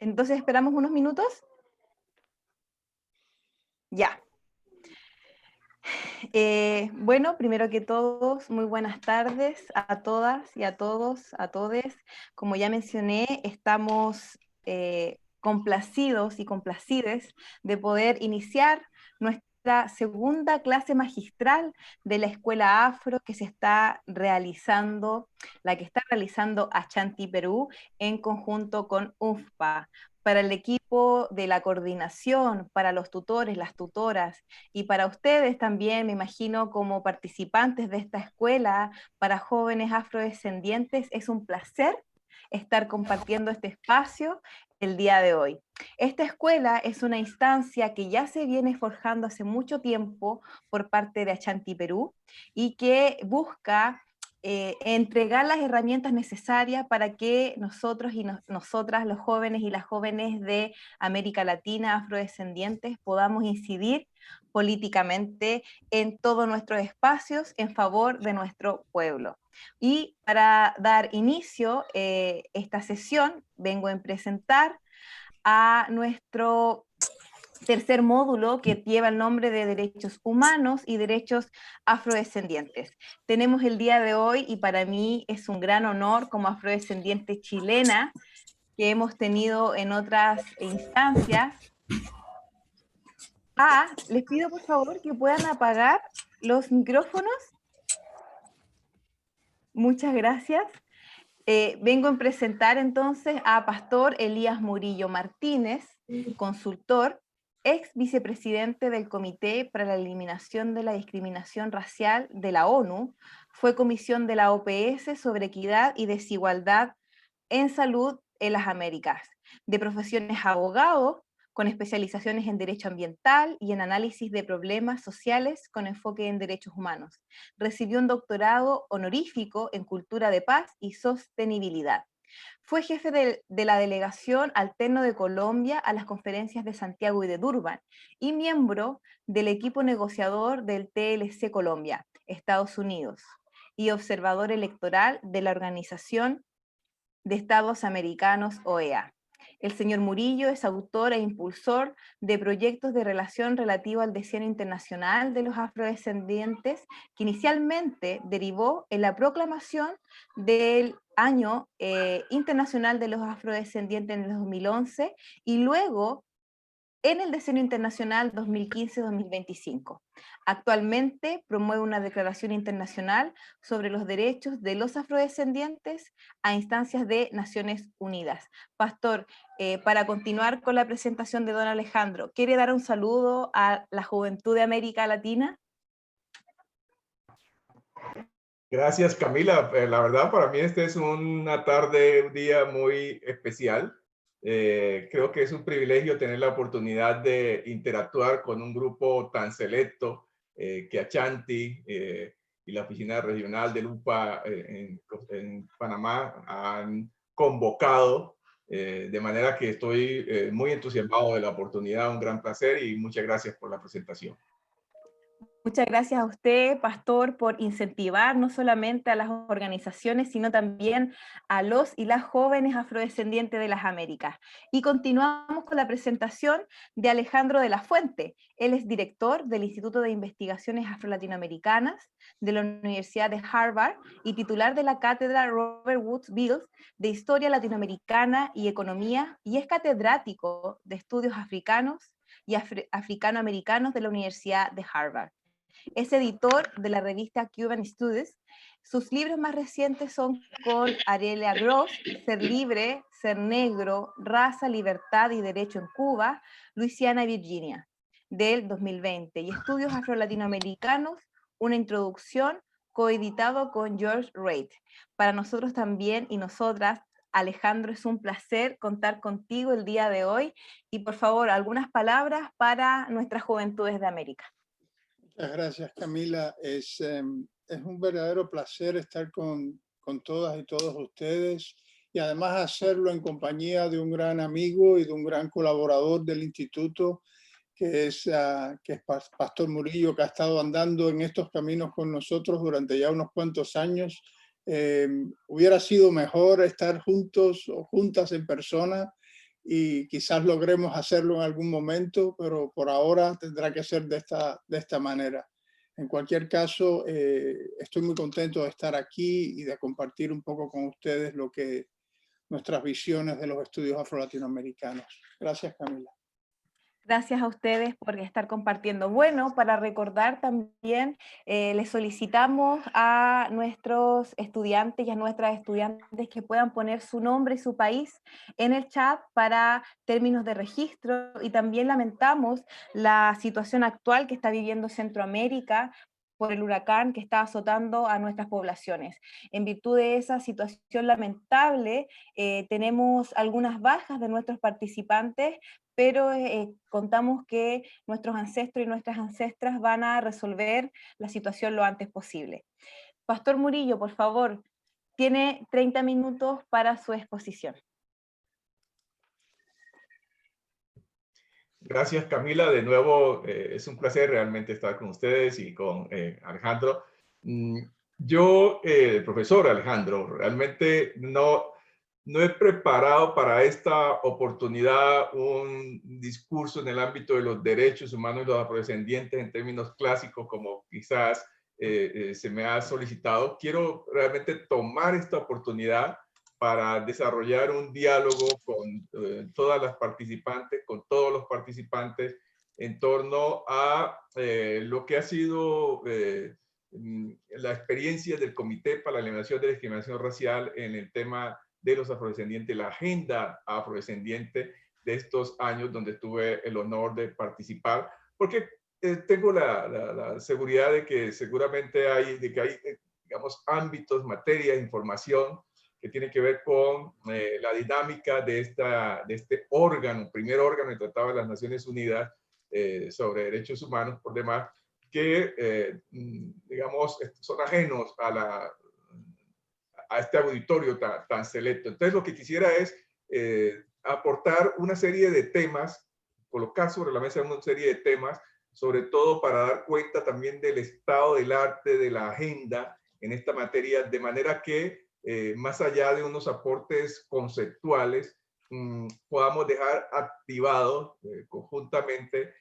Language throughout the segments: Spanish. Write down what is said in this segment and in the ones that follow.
Entonces esperamos unos minutos. Ya. Bueno, primero que todos, muy buenas tardes a todas y a todos, a todes. Como ya mencioné, estamos complacidos y complacides de poder iniciar nuestra segunda clase magistral de la Escuela Afro que se está realizando, la que está realizando Ashanti Perú en conjunto con UNFPA. Para el equipo de la coordinación, para los tutores, las tutoras, y para ustedes también, me imagino, como participantes de esta escuela para jóvenes afrodescendientes, es un placer estar compartiendo este espacio el día de hoy. Esta escuela es una instancia que ya se viene forjando hace mucho tiempo por parte de Ashanti Perú y que busca entregar las herramientas necesarias para que nosotros y nosotras, los jóvenes y las jóvenes de América Latina, afrodescendientes, podamos incidir políticamente en todos nuestros espacios en favor de nuestro pueblo. Y para dar inicio a esta sesión, vengo a presentar a nuestro tercer módulo que lleva el nombre de Derechos Humanos y Derechos Afrodescendientes. Tenemos el día de hoy, y para mí es un gran honor como afrodescendiente chilena, que hemos tenido en otras instancias. Les pido por favor que puedan apagar los micrófonos. Muchas gracias. Vengo a presentar entonces a Pastor Elías Murillo Martínez, consultor, ex vicepresidente del Comité para la Eliminación de la Discriminación Racial de la ONU, fue comisión de la OPS sobre equidad y desigualdad en salud en las Américas, de profesiones abogado, con especializaciones en derecho ambiental y en análisis de problemas sociales con enfoque en derechos humanos. Recibió un doctorado honorífico en cultura de paz y sostenibilidad. Fue jefe de la delegación alterno de Colombia a las conferencias de Santiago y de Durban y miembro del equipo negociador del TLC Colombia, Estados Unidos, y observador electoral de la Organización de Estados Americanos, OEA. El señor Murillo es autor e impulsor de proyectos de relación relativo al Decenio Internacional de los Afrodescendientes, que inicialmente derivó en la proclamación del Año Internacional de los Afrodescendientes en el 2011 y luego en el Decenio Internacional 2015-2025. Actualmente promueve una declaración internacional sobre los derechos de los afrodescendientes a instancias de Naciones Unidas. Pastor, para continuar con la presentación de don Alejandro, ¿quiere dar un saludo a la juventud de América Latina? Gracias, Camila. La verdad, para mí este es una tarde, un día muy especial. Creo que es un privilegio tener la oportunidad de interactuar con un grupo tan selecto que Ashanti y la Oficina Regional del UPA en Panamá han convocado, de manera que estoy muy entusiasmado de la oportunidad, un gran placer y muchas gracias por la presentación. Muchas gracias a usted, Pastor, por incentivar no solamente a las organizaciones, sino también a los y las jóvenes afrodescendientes de las Américas. Y continuamos con la presentación de Alejandro de la Fuente. Él es director del Instituto de Investigaciones Afro-Latinoamericanas de la Universidad de Harvard y titular de la cátedra Robert Woods Bills de Historia Latinoamericana y Economía, y es catedrático de Estudios Africanos y Africanoamericanos de la Universidad de Harvard. Es editor de la revista Cuban Studies. Sus libros más recientes son con Arelia Gross, Ser Libre, Ser Negro, Raza, Libertad y Derecho en Cuba, Luisiana y Virginia, del 2020, y Estudios Afro-Latinoamericanos, una introducción, coeditado con George Reid. Para nosotros también y nosotras, Alejandro, es un placer contar contigo el día de hoy, y por favor, algunas palabras para nuestras juventudes de América. Muchas gracias, Camila. Es un verdadero placer estar con todas y todos ustedes y además hacerlo en compañía de un gran amigo y de un gran colaborador del instituto, que es Pastor Murillo, que ha estado andando en estos caminos con nosotros durante ya unos cuantos años. Hubiera sido mejor estar juntos o juntas en persona, y quizás logremos hacerlo en algún momento, pero por ahora tendrá que ser de esta manera. En cualquier caso, estoy muy contento de estar aquí y de compartir un poco con ustedes nuestras visiones de los estudios afro-latinoamericanos. Gracias, Camila. Gracias a ustedes por estar compartiendo. Bueno, para recordar también, les solicitamos a nuestros estudiantes y a nuestras estudiantes que puedan poner su nombre y su país en el chat para términos de registro, y también lamentamos la situación actual que está viviendo Centroamérica por el huracán que está azotando a nuestras poblaciones. En virtud de esa situación lamentable, tenemos algunas bajas de nuestros participantes, pero contamos que nuestros ancestros y nuestras ancestras van a resolver la situación lo antes posible. Pastor Murillo, por favor, tiene 30 minutos para su exposición. Gracias, Camila. De nuevo, es un placer realmente estar con ustedes y con Alejandro. Yo, profesor Alejandro, realmente no he preparado para esta oportunidad un discurso en el ámbito de los derechos humanos y los afrodescendientes en términos clásicos, como quizás se me ha solicitado. Quiero realmente tomar esta oportunidad para desarrollar un diálogo con todas las participantes, con todos los participantes, en torno a lo que ha sido la experiencia del Comité para la Eliminación de la Discriminación Racial en el tema de los afrodescendientes, la agenda afrodescendiente de estos años donde tuve el honor de participar, porque tengo la seguridad de que seguramente hay, digamos, ámbitos, materias, información que tiene que ver con la dinámica de este órgano, primer órgano del Tratado de las Naciones Unidas sobre Derechos Humanos, por demás, que, digamos, son ajenos a este auditorio tan selecto. Entonces, lo que quisiera es aportar una serie de temas, colocar sobre la mesa una serie de temas, sobre todo para dar cuenta también del estado del arte, de la agenda en esta materia, de manera que más allá de unos aportes conceptuales, podamos dejar activados conjuntamente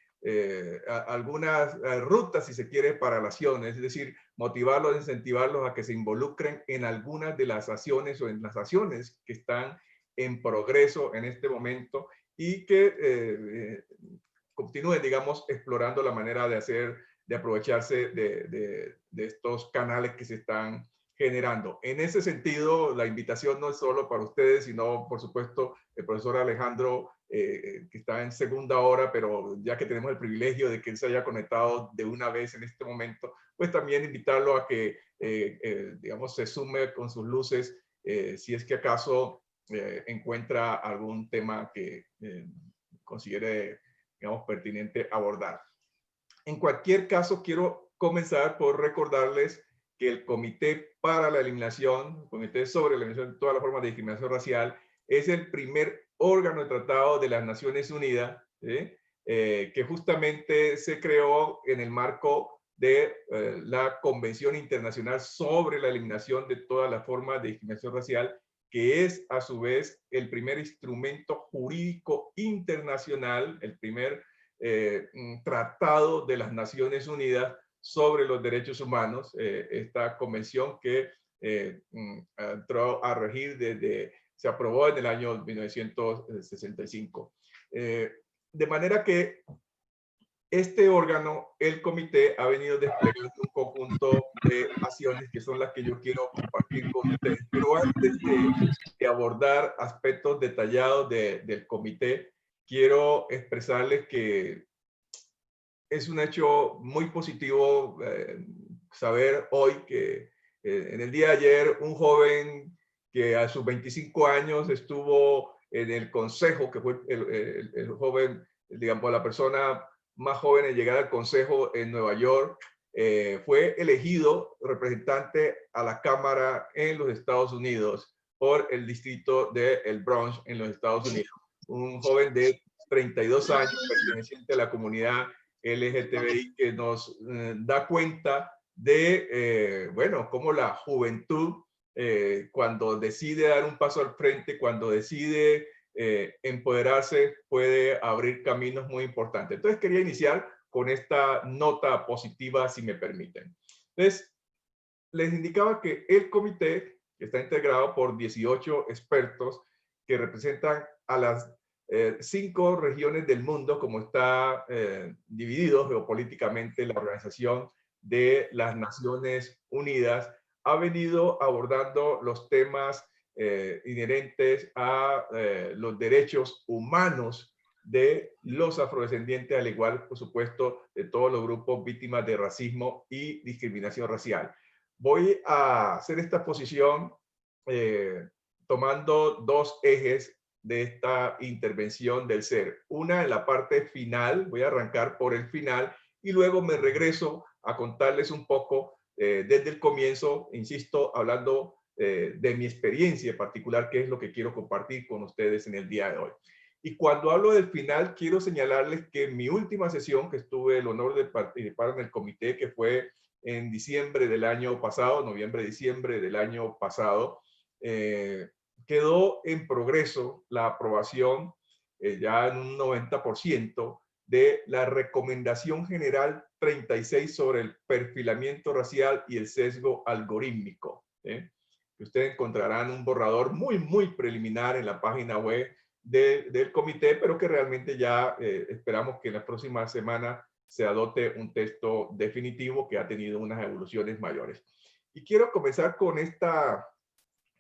algunas rutas, si se quiere, para la acción, es decir, motivarlos, incentivarlos a que se involucren en algunas de las acciones o en las acciones que están en progreso en este momento y que continúen, digamos, explorando la manera de aprovecharse de estos canales que se están generando. En ese sentido, la invitación no es solo para ustedes, sino, por supuesto, el profesor Alejandro, que está en segunda hora, pero ya que tenemos el privilegio de que él se haya conectado de una vez en este momento, pues también invitarlo a que, digamos, se sume con sus luces, si es que acaso encuentra algún tema que considere, digamos, pertinente abordar. En cualquier caso, quiero comenzar por recordarles que el Comité para la Eliminación, Comité sobre la Eliminación de todas las formas de discriminación racial, es el primer órgano de tratado de las Naciones Unidas, que justamente se creó en el marco de la Convención Internacional sobre la Eliminación de todas las formas de discriminación racial, que es a su vez el primer instrumento jurídico internacional, el primer tratado de las Naciones Unidas sobre los derechos humanos, esta convención que entró a regir se aprobó en el año 1965. De manera que este órgano, el comité, ha venido desplegando un conjunto de acciones que son las que yo quiero compartir con ustedes. Pero antes de abordar aspectos detallados del comité, quiero expresarles que es un hecho muy positivo saber hoy que en el día de ayer un joven que a sus 25 años estuvo en el consejo, que fue el joven, digamos, la persona más joven en llegar al consejo en Nueva York, fue elegido representante a la Cámara en los Estados Unidos por el distrito de El Bronx en los Estados Unidos. Un joven de 32 años perteneciente a la comunidad LGTBI que nos da cuenta de, bueno, cómo la juventud, cuando decide dar un paso al frente, cuando decide empoderarse puede abrir caminos muy importantes. Entonces quería iniciar con esta nota positiva, si me permiten. Entonces, les indicaba que el comité está integrado por 18 expertos que representan a las 5 regiones del mundo, como está dividido geopolíticamente la Organización de las Naciones Unidas. Ha venido abordando los temas inherentes a los derechos humanos de los afrodescendientes, al igual, por supuesto, de todos los grupos víctimas de racismo y discriminación racial. Voy a hacer esta exposición tomando 2 ejes de esta intervención del ser. Una en la parte final, voy a arrancar por el final y luego me regreso a contarles un poco desde el comienzo, insisto, hablando de mi experiencia particular, que es lo que quiero compartir con ustedes en el día de hoy. Y cuando hablo del final, quiero señalarles que mi última sesión, que tuve el honor de participar en el comité, que fue en diciembre del año pasado, noviembre-diciembre del año pasado, quedó en progreso la aprobación ya en un 90% de la Recomendación General 36 sobre el perfilamiento racial y el sesgo algorítmico. Ustedes encontrarán un borrador muy preliminar en la página web del comité, pero que realmente ya esperamos que en la próxima semana se adopte un texto definitivo que ha tenido unas evoluciones mayores. Y quiero comenzar con esta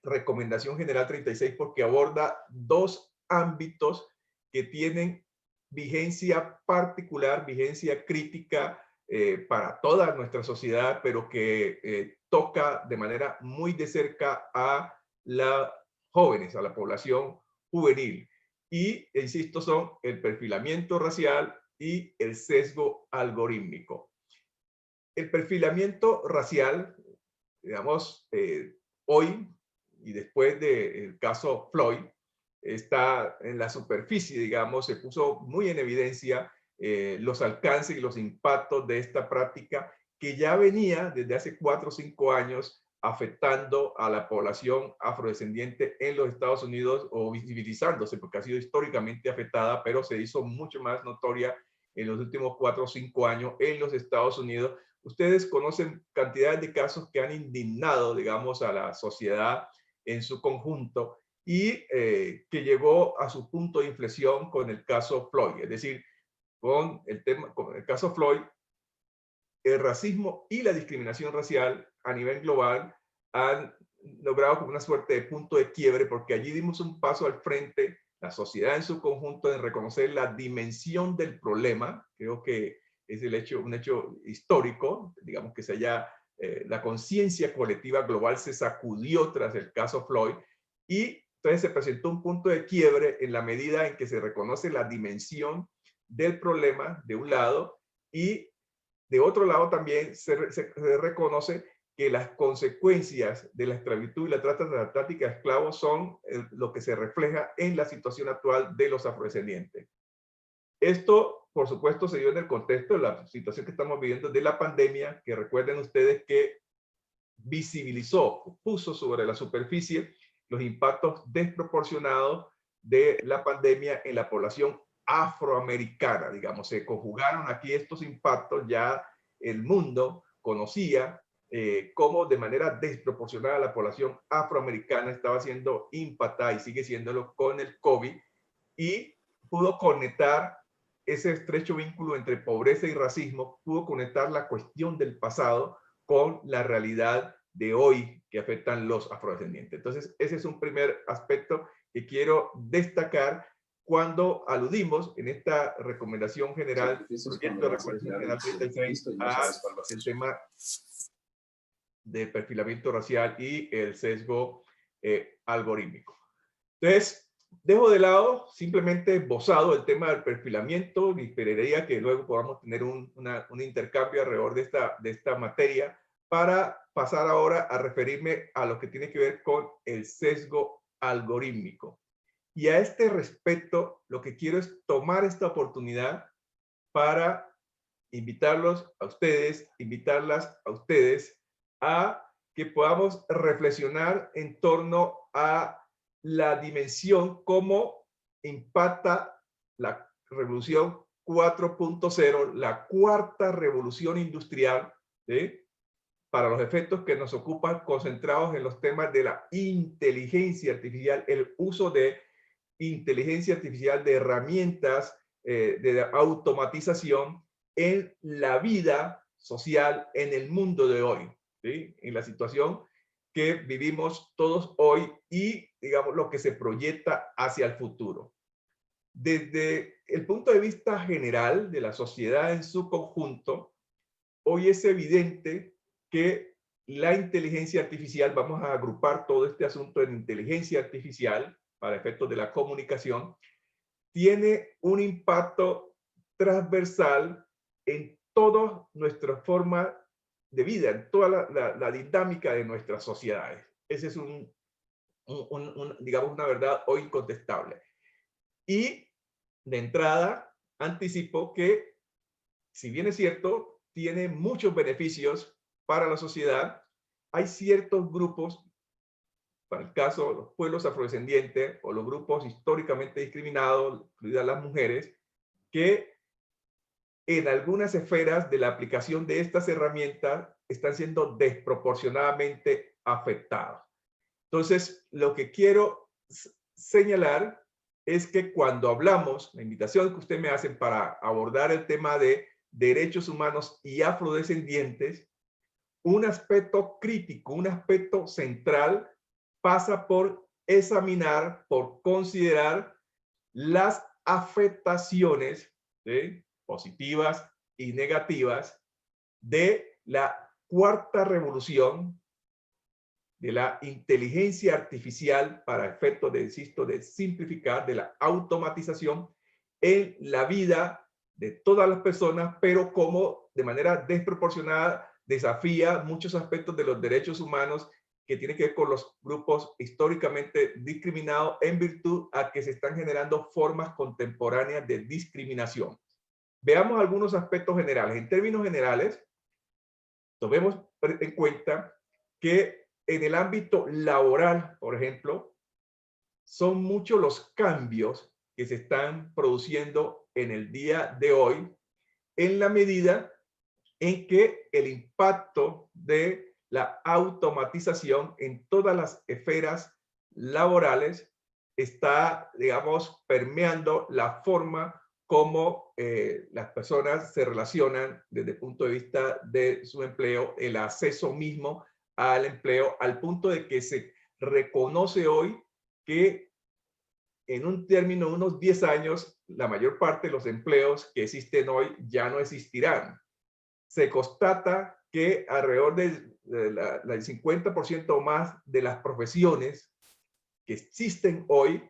Recomendación General 36 porque aborda 2 ámbitos que tienen vigencia particular, vigencia crítica para toda nuestra sociedad, pero que toca de manera muy de cerca a los jóvenes, a la población juvenil. Y, insisto, son el perfilamiento racial y el sesgo algorítmico. El perfilamiento racial, digamos, hoy y después del caso Floyd, está en la superficie, digamos, se puso muy en evidencia los alcances y los impactos de esta práctica que ya venía desde hace 4 o 5 años afectando a la población afrodescendiente en los Estados Unidos o visibilizándose porque ha sido históricamente afectada, pero se hizo mucho más notoria en los últimos 4 o 5 años en los Estados Unidos. Ustedes conocen cantidades de casos que han indignado, digamos, a la sociedad en su conjunto y que llegó a su punto de inflexión con el caso Floyd. Es decir, con el caso Floyd, el racismo y la discriminación racial a nivel global han logrado como una suerte de punto de quiebre porque allí dimos un paso al frente, la sociedad en su conjunto, en reconocer la dimensión del problema. Creo que es un hecho histórico, digamos que la conciencia colectiva global se sacudió tras el caso Floyd y entonces se presentó un punto de quiebre en la medida en que se reconoce la dimensión del problema de un lado y de otro lado también se reconoce que las consecuencias de la esclavitud y la trata transatlánttica de esclavos son lo que se refleja en la situación actual de los afrodescendientes. Esto, por supuesto, se dio en el contexto de la situación que estamos viviendo de la pandemia, que recuerden ustedes que visibilizó, puso sobre la superficie los impactos desproporcionados de la pandemia en la población afroamericana. Digamos, se conjugaron aquí estos impactos, ya el mundo conocía cómo de manera desproporcionada la población afroamericana estaba siendo impactada y sigue siéndolo con el COVID y pudo conectar ese estrecho vínculo entre pobreza y racismo, pudo conectar la cuestión del pasado con la realidad de hoy que afectan los afrodescendientes. Entonces, ese es un primer aspecto que quiero destacar cuando aludimos en esta recomendación general, proyecto de recomendación general 36, al tema de perfilamiento racial y el sesgo algorítmico. Entonces, dejo de lado, simplemente esbozado el tema del perfilamiento, y esperaría que luego podamos tener un intercambio alrededor de esta materia para pasar ahora a referirme a lo que tiene que ver con el sesgo algorítmico. Y a este respecto, lo que quiero es tomar esta oportunidad para invitarlas a ustedes a que podamos reflexionar en torno a la dimensión, cómo impacta la revolución 4.0, la cuarta revolución industrial, ¿sí? Para los efectos que nos ocupan, concentrados en los temas de la inteligencia artificial, el uso de inteligencia artificial, de herramientas de automatización en la vida social, en el mundo de hoy, ¿sí? En la situación que vivimos todos hoy y, digamos, lo que se proyecta hacia el futuro. Desde el punto de vista general de la sociedad en su conjunto, hoy es evidente que la inteligencia artificial, vamos a agrupar todo este asunto en inteligencia artificial para efectos de la comunicación, tiene un impacto transversal en toda nuestra forma de vida, en toda la dinámica de nuestras sociedades. Ese es digamos, una verdad hoy incontestable. Y de entrada, anticipo que, si bien es cierto, tiene muchos beneficios para la sociedad, hay ciertos grupos, para el caso de los pueblos afrodescendientes o los grupos históricamente discriminados, incluidas las mujeres, que en algunas esferas de la aplicación de estas herramientas están siendo desproporcionadamente afectados. Entonces, lo que quiero señalar es que cuando hablamos, la invitación que ustedes me hacen para abordar el tema de derechos humanos y afrodescendientes, un aspecto crítico, un aspecto central pasa por examinar, por considerar las afectaciones, ¿sí?, positivas y negativas de la cuarta revolución de la inteligencia artificial para efectos de, insisto, de simplificar, de la automatización en la vida de todas las personas, pero como de manera desproporcionada desafía muchos aspectos de los derechos humanos que tienen que ver con los grupos históricamente discriminados en virtud a que se están generando formas contemporáneas de discriminación. Veamos algunos aspectos generales. En términos generales, tomemos en cuenta que en el ámbito laboral, por ejemplo, son muchos los cambios que se están produciendo en el día de hoy en la medida en que el impacto de la automatización en todas las esferas laborales está, digamos, permeando la forma como las personas se relacionan desde el punto de vista de su empleo, el acceso mismo al empleo, al punto de que se reconoce hoy que en un término de unos 10 años, la mayor parte de los empleos que existen hoy ya no existirán. Se constata que alrededor del 50% o más de las profesiones que existen hoy,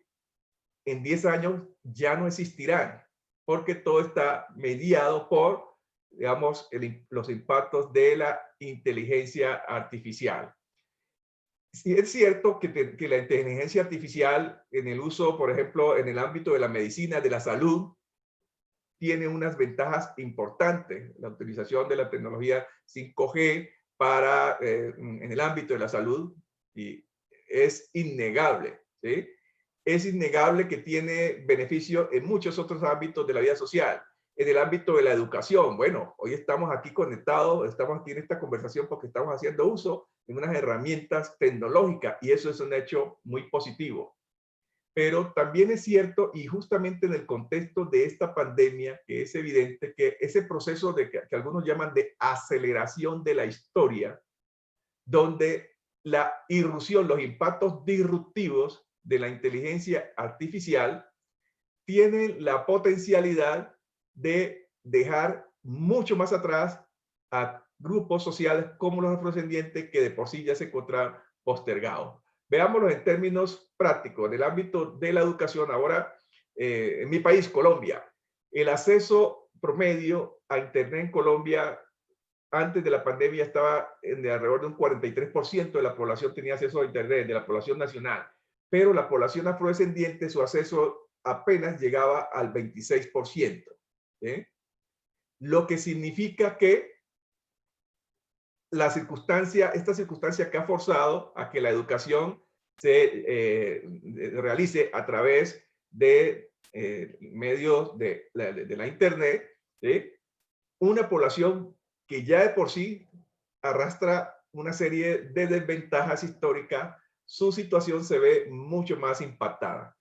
en 10 años ya no existirán, porque todo está mediado por, digamos, los impactos de la inteligencia artificial. Sí, es cierto que la inteligencia artificial en el uso, por ejemplo, en el ámbito de la medicina, de la salud, tiene unas ventajas importantes. La utilización de la tecnología 5G para, en el ámbito de la salud, y es innegable, ¿sí? Es innegable que tiene beneficio en muchos otros ámbitos de la vida social. En el ámbito de la educación, bueno, hoy estamos aquí conectados, estamos aquí en esta conversación porque estamos haciendo uso de unas herramientas tecnológicas y eso es un hecho muy positivo. Pero también es cierto, y justamente en el contexto de esta pandemia, que es evidente que ese proceso de que algunos llaman de aceleración de la historia, donde la irrupción, los impactos disruptivos de la inteligencia artificial tienen la potencialidad de dejar mucho más atrás a grupos sociales como los afrodescendientes que de por sí ya se encuentran postergados. Veámoslo en términos prácticos, en el ámbito de la educación. Ahora, en mi país, Colombia, el acceso promedio a Internet en Colombia antes de la pandemia estaba de alrededor de un 43% de la población tenía acceso a Internet, de la población nacional, pero la población afrodescendiente, su acceso apenas llegaba al 26%. ¿Eh? Lo que significa que esta circunstancia que ha forzado a que la educación se realice a través de medios de la Internet, ¿sí? Una población que ya de por sí arrastra una serie de desventajas históricas, su situación se ve mucho más impactada.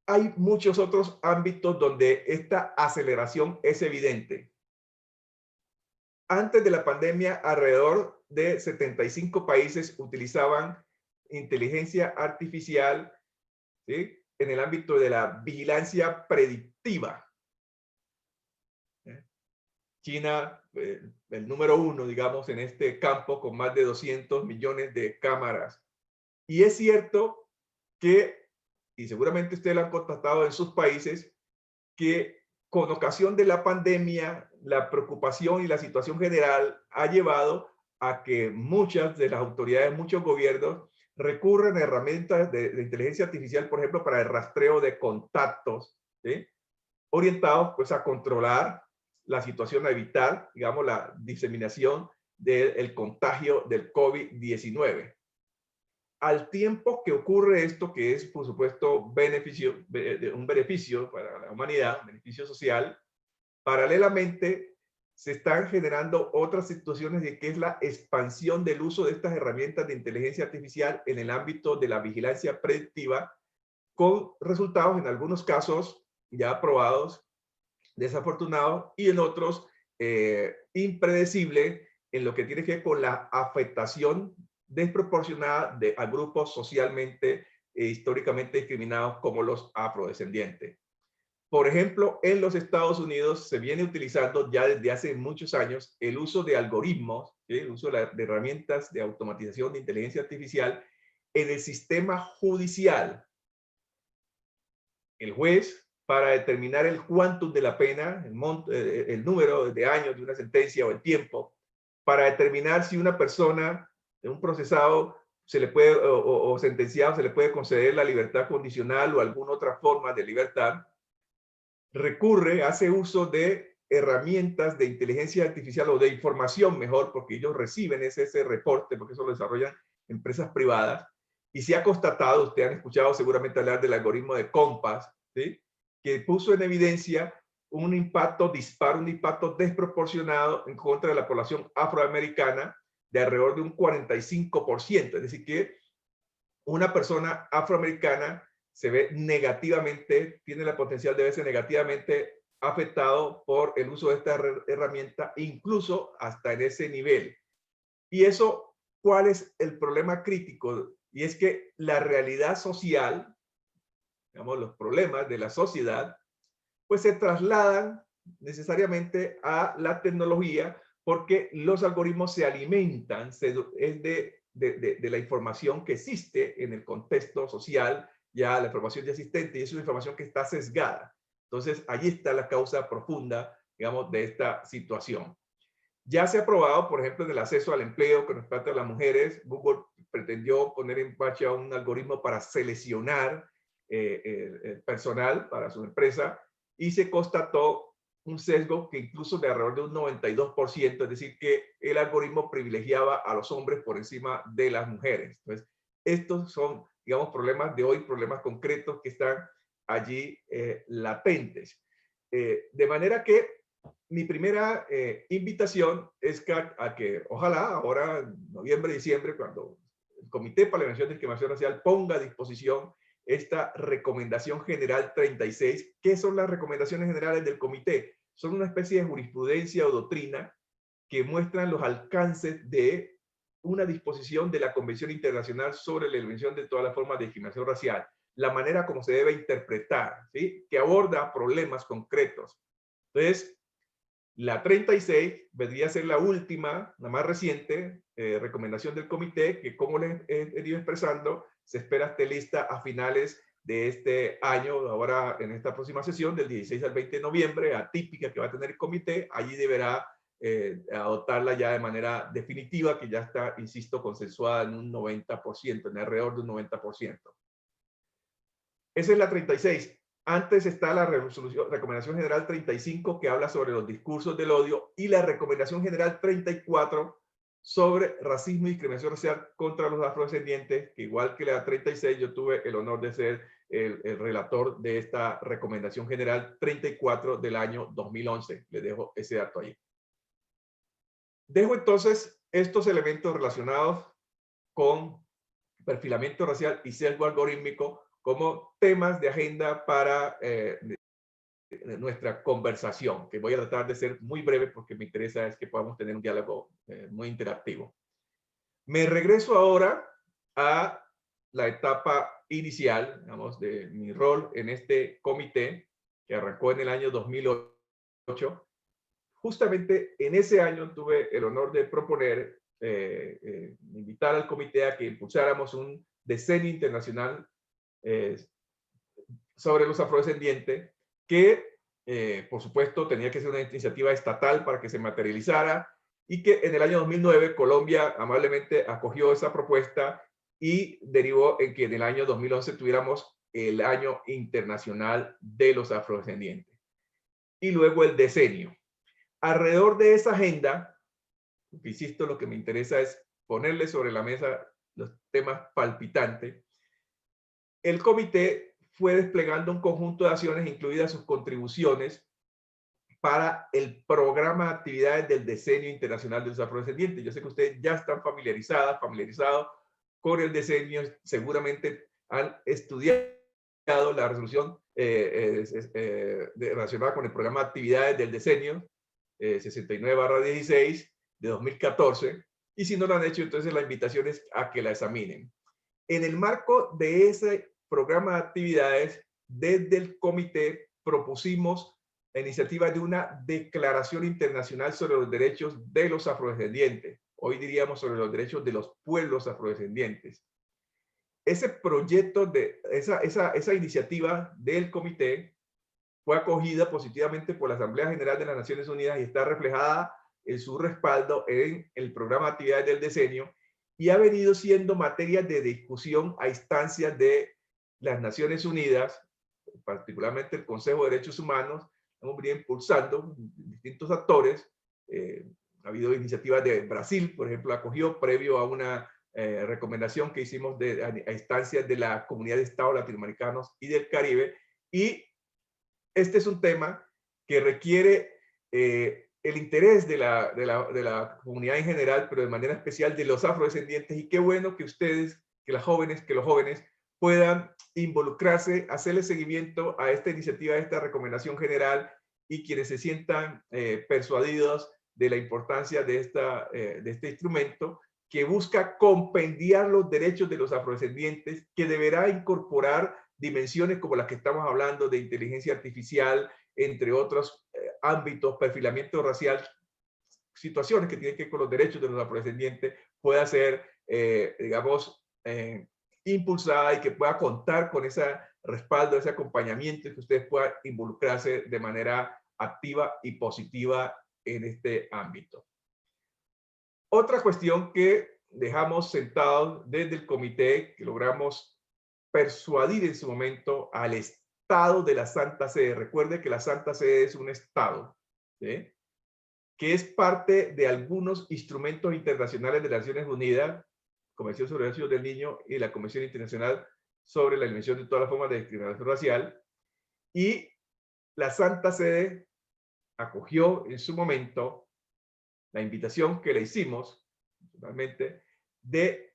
Hay muchos otros ámbitos donde esta aceleración es evidente. Antes de la pandemia, alrededor de 75 países utilizaban inteligencia artificial, ¿sí?, en el ámbito de la vigilancia predictiva. China, el número uno, digamos, en este campo, con más de 200 millones de cámaras. Y es cierto que, y seguramente ustedes lo han constatado en sus países, que con ocasión de la pandemia, la preocupación y la situación general ha llevado a que muchas de las autoridades, muchos gobiernos, recurren a herramientas de inteligencia artificial, por ejemplo, para el rastreo de contactos, ¿sí?, orientados pues a controlar la situación, a evitar, digamos, la diseminación del contagio del COVID-19. Al tiempo que ocurre esto, que es, por supuesto, un beneficio para la humanidad, un beneficio social, paralelamente se están generando otras situaciones de que es la expansión del uso de estas herramientas de inteligencia artificial en el ámbito de la vigilancia predictiva, con resultados en algunos casos ya aprobados, desafortunados, y en otros impredecible en lo que tiene que ver con la afectación desproporcionada a grupos socialmente e históricamente discriminados como los afrodescendientes. Por ejemplo, en los Estados Unidos se viene utilizando ya desde hace muchos años el uso de algoritmos, ¿sí?, el uso de herramientas de automatización de inteligencia artificial en el sistema judicial. El juez, para determinar el quantum de la pena, el número de años de una sentencia o el tiempo, para determinar si una persona, un procesado, se le puede, o sentenciado, se le puede conceder la libertad condicional o alguna otra forma de libertad, hace uso de herramientas de inteligencia artificial o de información mejor, porque ellos reciben ese reporte, porque eso lo desarrollan empresas privadas, y se ha constatado, ustedes han escuchado seguramente hablar del algoritmo de Compass, ¿sí?, que puso en evidencia un impacto dispar, un impacto desproporcionado en contra de la población afroamericana de alrededor de un 45%. Es decir, que una persona afroamericana se ve negativamente, tiene la potencial de verse negativamente afectado por el uso de esta herramienta, incluso hasta en ese nivel. Y eso, ¿cuál es el problema crítico? Y es que la realidad social, digamos, los problemas de la sociedad, pues se trasladan necesariamente a la tecnología, porque los algoritmos se alimentan de la información que existe en el contexto social, ya la información ya existente, y es una información que está sesgada. Entonces, allí está la causa profunda, digamos, de esta situación. Ya se ha probado, por ejemplo, en el acceso al empleo que nos trata a las mujeres. Google pretendió poner en marcha un algoritmo para seleccionar el personal para su empresa, y se constató un sesgo que incluso de alrededor de un 92%, es decir, que el algoritmo privilegiaba a los hombres por encima de las mujeres. Entonces, estos son, digamos, problemas de hoy, problemas concretos que están allí latentes. De manera que mi primera invitación es a que ojalá ahora, en noviembre, diciembre, cuando el Comité para la Prevención de Discriminación Racial ponga a disposición esta Recomendación General 36. ¿Qué son las recomendaciones generales del comité? Son una especie de jurisprudencia o doctrina que muestran los alcances de una disposición de la Convención Internacional sobre la Eliminación de todas las formas de discriminación racial, la manera como se debe interpretar, ¿sí?, que aborda problemas concretos. Entonces, la 36 vendría a ser la última, la más reciente recomendación del comité, que, como les he ido expresando, se espera esté lista a finales de este año, ahora en esta próxima sesión, del 16 al 20 de noviembre, atípica que va a tener el comité. Allí deberá adoptarla ya de manera definitiva, que ya está, insisto, consensuada en un 90%, en alrededor de un 90%. Esa es la 36. Antes está la Recomendación General 35, que habla sobre los discursos del odio, y la Recomendación General 34, sobre racismo y discriminación racial contra los afrodescendientes, que igual que la 36, yo tuve el honor de ser el relator de esta recomendación general 34 del año 2011. Les dejo ese dato ahí. Dejo entonces estos elementos relacionados con perfilamiento racial y sesgo algorítmico como temas de agenda para nuestra conversación, que voy a tratar de ser muy breve porque me interesa es que podamos tener un diálogo muy interactivo. Me regreso ahora a la etapa inicial, digamos, de mi rol en este comité que arrancó en el año 2008. Justamente en ese año tuve el honor de proponer, invitar al comité a que impulsáramos un decenio internacional sobre los afrodescendientes que, por supuesto, tenía que ser una iniciativa estatal para que se materializara y que en el año 2009 Colombia amablemente acogió esa propuesta y derivó en que en el año 2011 tuviéramos el Año Internacional de los Afrodescendientes. Y luego el decenio. Alrededor de esa agenda, insisto, lo que me interesa es ponerle sobre la mesa los temas palpitantes. El comité fue desplegando un conjunto de acciones, incluidas sus contribuciones, para el programa de actividades del Decenio Internacional de los Afrodescendientes. Yo sé que ustedes ya están familiarizados con el decenio, seguramente han estudiado la resolución relacionada con el programa de actividades del decenio 69/16 de 2014, y si no lo han hecho, entonces la invitación es a que la examinen. En el marco de ese programa de actividades, desde el comité propusimos la iniciativa de una declaración internacional sobre los derechos de los afrodescendientes. Hoy diríamos sobre los derechos de los pueblos afrodescendientes. Ese proyecto, esa iniciativa del comité fue acogida positivamente por la Asamblea General de las Naciones Unidas y está reflejada en su respaldo en el programa de actividades del decenio y ha venido siendo materia de discusión a instancias de las Naciones Unidas, particularmente el Consejo de Derechos Humanos. Hemos venido impulsando distintos actores. Ha habido iniciativas de Brasil, por ejemplo, acogió previo a una recomendación que hicimos a instancias de la Comunidad de Estados Latinoamericanos y del Caribe. Y este es un tema que requiere el interés de la comunidad en general, pero de manera especial de los afrodescendientes. Y qué bueno que ustedes, que los jóvenes puedan involucrarse, hacerle seguimiento a esta iniciativa, a esta recomendación general, y quienes se sientan persuadidos de la importancia de este instrumento que busca compendiar los derechos de los afrodescendientes, que deberá incorporar dimensiones como las que estamos hablando de inteligencia artificial, entre otros ámbitos, perfilamiento racial, situaciones que tienen que ver con los derechos de los afrodescendientes, pueda ser, digamos, impulsada y que pueda contar con ese respaldo, ese acompañamiento, y que ustedes puedan involucrarse de manera activa y positiva en este ámbito. Otra cuestión que dejamos sentados desde el comité, que logramos persuadir en su momento al Estado de la Santa Sede. Recuerde que la Santa Sede es un Estado, ¿sí?, que es parte de algunos instrumentos internacionales de las Naciones Unidas, Convención sobre los Derechos del Niño y la Convención Internacional sobre la Eliminación de todas las formas de discriminación racial. Y la Santa Sede acogió en su momento la invitación que le hicimos, totalmente, de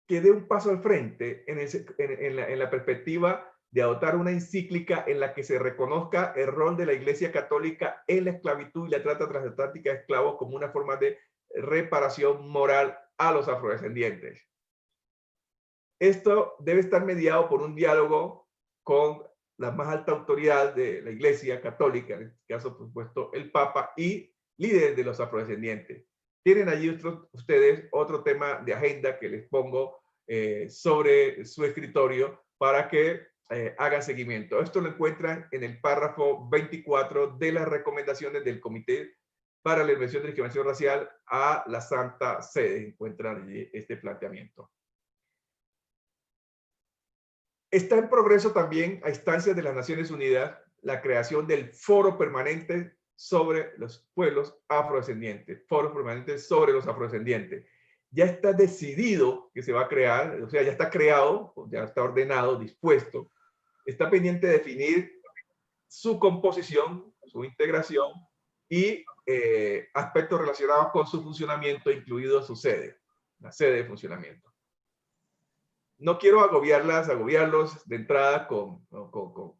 que dé un paso al frente en la perspectiva de adoptar una encíclica en la que se reconozca el rol de la Iglesia Católica en la esclavitud y la trata transatlántica de esclavos como una forma de reparación moral a los afrodescendientes. Esto debe estar mediado por un diálogo con la más alta autoridad de la Iglesia Católica, en este caso, por supuesto, el Papa, y líderes de los afrodescendientes. Tienen allí ustedes otro tema de agenda que les pongo sobre su escritorio para que hagan seguimiento. Esto lo encuentran en el párrafo 24 de las recomendaciones del Comité para la Eliminación de Discriminación Racial a la Santa Sede. Encuentran allí este planteamiento. Está en progreso también, a instancias de las Naciones Unidas, la creación del Foro Permanente sobre los pueblos afrodescendientes, foros permanentes sobre los afrodescendientes. Ya está decidido que se va a crear, o sea, ya está creado, ya está ordenado, dispuesto, está pendiente de definir su composición, su integración y aspectos relacionados con su funcionamiento, incluido su sede, la sede de funcionamiento. No quiero agobiarlos de entrada con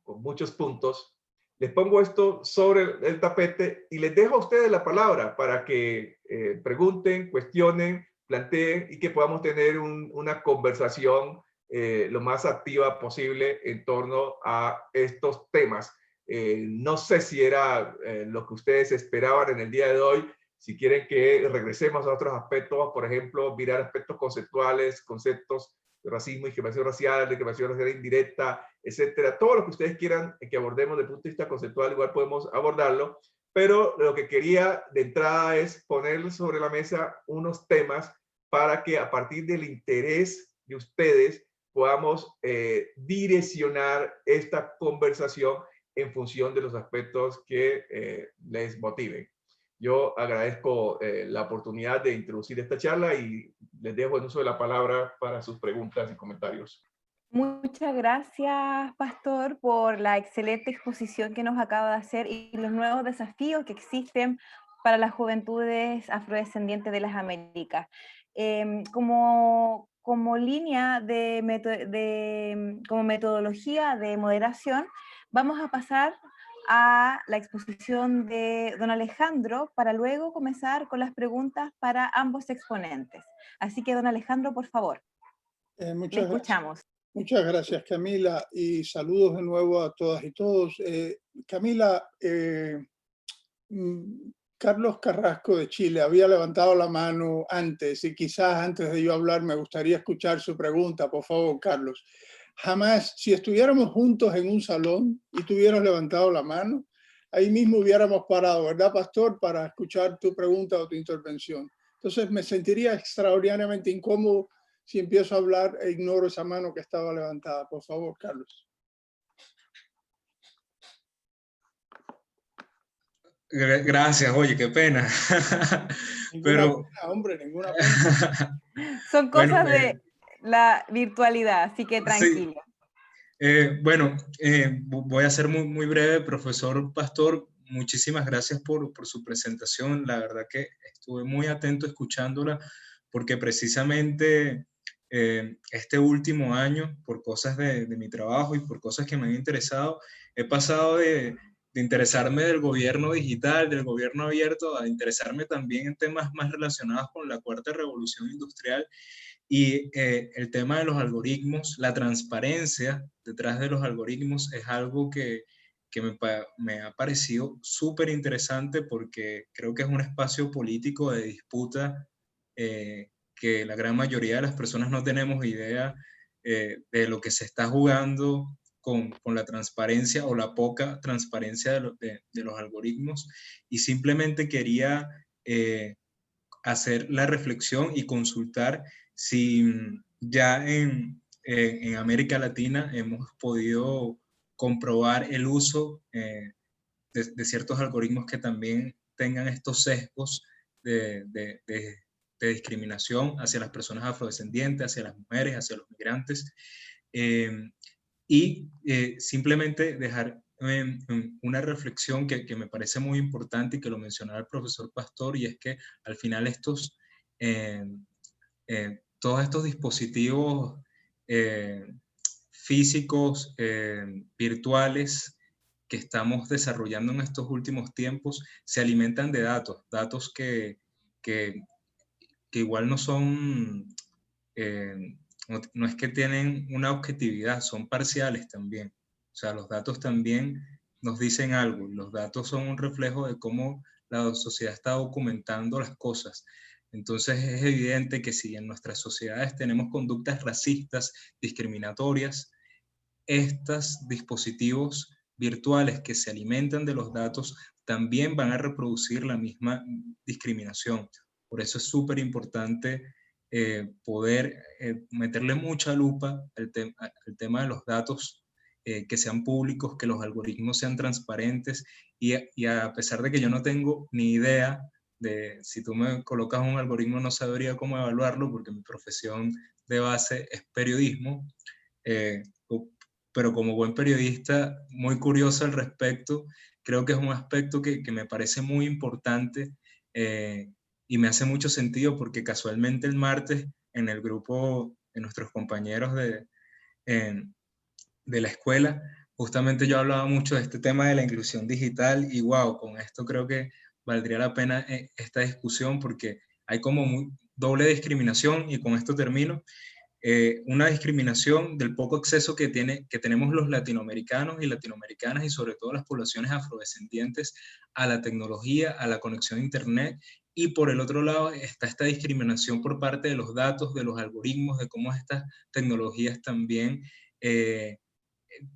muchos puntos. Les pongo esto sobre el tapete y les dejo a ustedes la palabra para que pregunten, cuestionen, planteen y que podamos tener una conversación lo más activa posible en torno a estos temas. No sé si era lo que ustedes esperaban en el día de hoy. Si quieren que regresemos a otros aspectos, por ejemplo, mirar aspectos conceptuales, conceptos de racismo, discriminación racial, discriminación racial indirecta, etcétera. Todo lo que ustedes quieran que abordemos desde el punto de vista conceptual, igual podemos abordarlo, pero lo que quería de entrada es poner sobre la mesa unos temas para que a partir del interés de ustedes podamos direccionar esta conversación en función de los aspectos que les motiven. Yo agradezco la oportunidad de introducir esta charla y les dejo el uso de la palabra para sus preguntas y comentarios. Muchas gracias, Pastor, por la excelente exposición que nos acaba de hacer y los nuevos desafíos que existen para las juventudes afrodescendientes de las Américas. Como línea como metodología de moderación, vamos a pasar a la exposición de don Alejandro para luego comenzar con las preguntas para ambos exponentes. Así que, don Alejandro, por favor, le escuchamos. Muchas gracias, Camila, y saludos de nuevo a todas y todos. Camila, Carlos Carrasco de Chile había levantado la mano antes y quizás antes de yo hablar me gustaría escuchar su pregunta. Por favor, Carlos. Jamás, si estuviéramos juntos en un salón y tú hubieras levantado la mano, ahí mismo hubiéramos parado, ¿verdad, Pastor? Para escuchar tu pregunta o tu intervención. Entonces me sentiría extraordinariamente incómodo si empiezo a hablar e ignoro esa mano que estaba levantada. Por favor, Carlos. Gracias, oye, qué pena. Ninguna pena, hombre, ninguna pena. Son cosas de la virtualidad, así que tranquilo. Sí. Voy a ser muy breve, profesor Pastor. Muchísimas gracias por su presentación. La verdad que estuve muy atento escuchándola porque precisamente este último año, por cosas de mi trabajo y por cosas que me han interesado, he pasado de interesarme del gobierno digital, del gobierno abierto, a interesarme también en temas más relacionados con la cuarta revolución industrial y el tema de los algoritmos, la transparencia detrás de los algoritmos es algo que me ha parecido súper interesante porque creo que es un espacio político de disputa que la gran mayoría de las personas no tenemos idea de lo que se está jugando con la transparencia o la poca transparencia de los algoritmos, y simplemente quería hacer la reflexión y consultar si ya en América Latina hemos podido comprobar el uso de ciertos algoritmos que también tengan estos sesgos de discriminación hacia las personas afrodescendientes, hacia las mujeres, hacia los migrantes. Simplemente dejar una reflexión que me parece muy importante y que lo mencionaba el profesor Pastor, y es que al final todos estos dispositivos físicos, virtuales, que estamos desarrollando en estos últimos tiempos, se alimentan de datos que igual no son... no es que tienen una objetividad, son parciales también. O sea, los datos también nos dicen algo. Los datos son un reflejo de cómo la sociedad está documentando las cosas. Entonces es evidente que si en nuestras sociedades tenemos conductas racistas, discriminatorias, estos dispositivos virtuales que se alimentan de los datos también van a reproducir la misma discriminación. Por eso es súper importante poder meterle mucha lupa al tema de los datos que sean públicos, que los algoritmos sean transparentes, y a pesar de que yo no tengo ni idea de, si tú me colocas un algoritmo no sabría cómo evaluarlo porque mi profesión de base es periodismo, pero como buen periodista muy curioso al respecto, creo que es un aspecto que me parece muy importante y me hace mucho sentido porque casualmente el martes en el grupo de nuestros compañeros de la escuela, justamente yo hablaba mucho de este tema de la inclusión digital y wow, con esto creo que valdría la pena esta discusión porque hay como doble discriminación y con esto termino. Una discriminación del poco acceso que tenemos los latinoamericanos y latinoamericanas y sobre todo las poblaciones afrodescendientes a la tecnología, a la conexión a internet, y por el otro lado está esta discriminación por parte de los datos, de los algoritmos, de cómo estas tecnologías también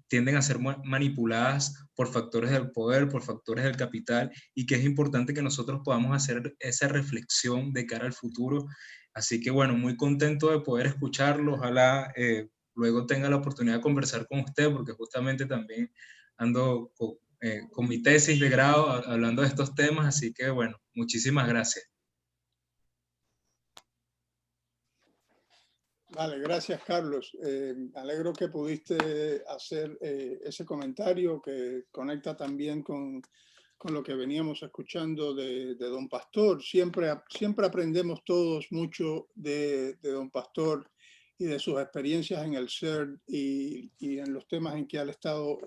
tienden a ser manipuladas por factores del poder, por factores del capital, y que es importante que nosotros podamos hacer esa reflexión de cara al futuro. Así que bueno, muy contento de poder escucharlo. Ojalá luego tenga la oportunidad de conversar con usted, porque justamente también ando con mi tesis de grado hablando de estos temas. Así que bueno, muchísimas gracias. Vale, gracias Carlos. Alegro que pudiste hacer ese comentario que conecta también con lo que veníamos escuchando de don Pastor. Siempre aprendemos todos mucho de don Pastor y de sus experiencias en el CERN y en los temas en que han estado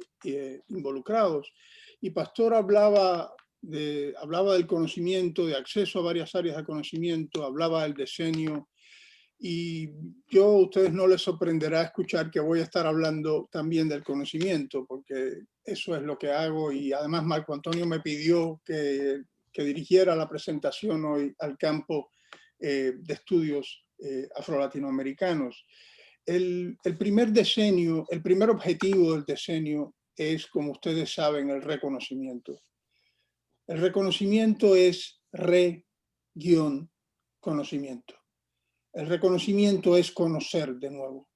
involucrados. Y Pastor hablaba del conocimiento, de acceso a varias áreas de conocimiento, hablaba del decenio. Y a ustedes no les sorprenderá escuchar que voy a estar hablando también del conocimiento, porque eso es lo que hago. Y además Marco Antonio me pidió que dirigiera la presentación hoy al campo de estudios afro-latinoamericanos. El primer objetivo del decenio es, como ustedes saben, el reconocimiento. El reconocimiento es conocimiento. El reconocimiento es conocer de nuevo.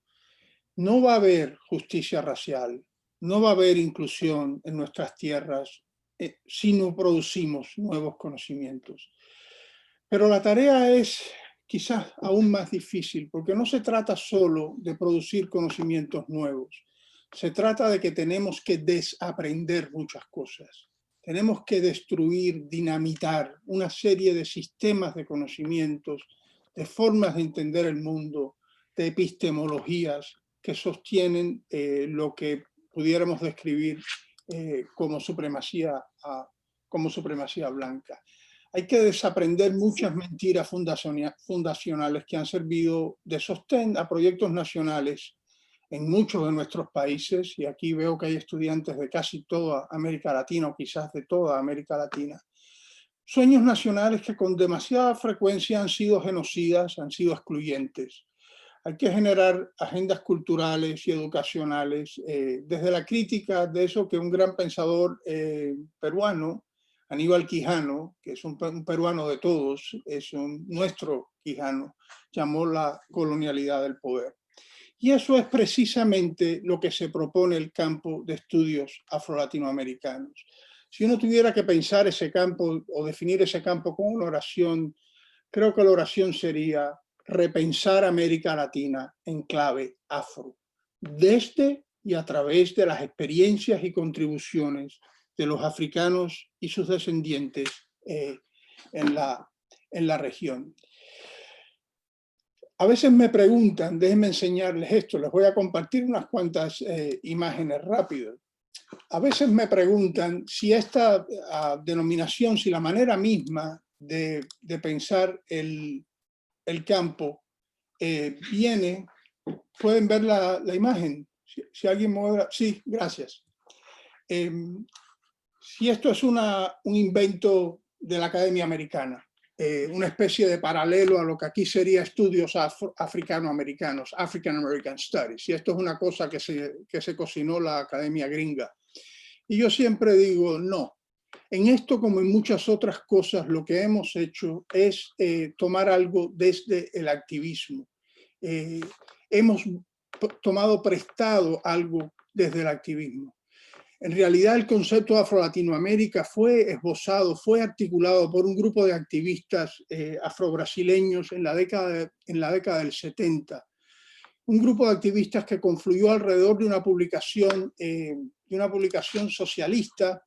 No va a haber justicia racial, no va a haber inclusión en nuestras tierras si no producimos nuevos conocimientos. Pero la tarea es quizás aún más difícil, porque no se trata solo de producir conocimientos nuevos. Se trata de que tenemos que desaprender muchas cosas. Tenemos que destruir, dinamitar una serie de sistemas de conocimientos, de formas de entender el mundo, de epistemologías que sostienen lo que pudiéramos describir como supremacía blanca. Hay que desaprender muchas mentiras fundacionales que han servido de sostén a proyectos nacionales en muchos de nuestros países, y aquí veo que hay estudiantes de casi toda América Latina o quizás de toda América Latina. Sueños nacionales que con demasiada frecuencia han sido genocidas, han sido excluyentes. Hay que generar agendas culturales y educacionales desde la crítica de eso que un gran pensador peruano, Aníbal Quijano, que es un peruano de todos, es nuestro Quijano, llamó la colonialidad del poder. Y eso es precisamente lo que se propone el campo de estudios afro-latinoamericanos. Si uno tuviera que pensar ese campo o definir ese campo con una oración, creo que la oración sería repensar América Latina en clave afro, desde y a través de las experiencias y contribuciones de los africanos y sus descendientes en la región. A veces me preguntan, déjenme enseñarles esto, les voy a compartir unas cuantas imágenes rápidas. A veces me preguntan si esta denominación, si la manera misma de pensar el campo viene, ¿pueden ver la imagen? Si alguien mueve, sí, gracias. Si esto es un invento de la Academia Americana, una especie de paralelo a lo que aquí sería estudios africano-americanos, African American Studies, y esto es una cosa que se cocinó la Academia Gringa. Y yo siempre digo, no. En esto, como en muchas otras cosas, lo que hemos hecho es tomar algo desde el activismo. Hemos tomado prestado algo desde el activismo. En realidad el concepto de Afro-Latinoamérica fue esbozado, fue articulado por un grupo de activistas afro-brasileños en la década del 70. Un grupo de activistas que confluyó alrededor de una publicación socialista,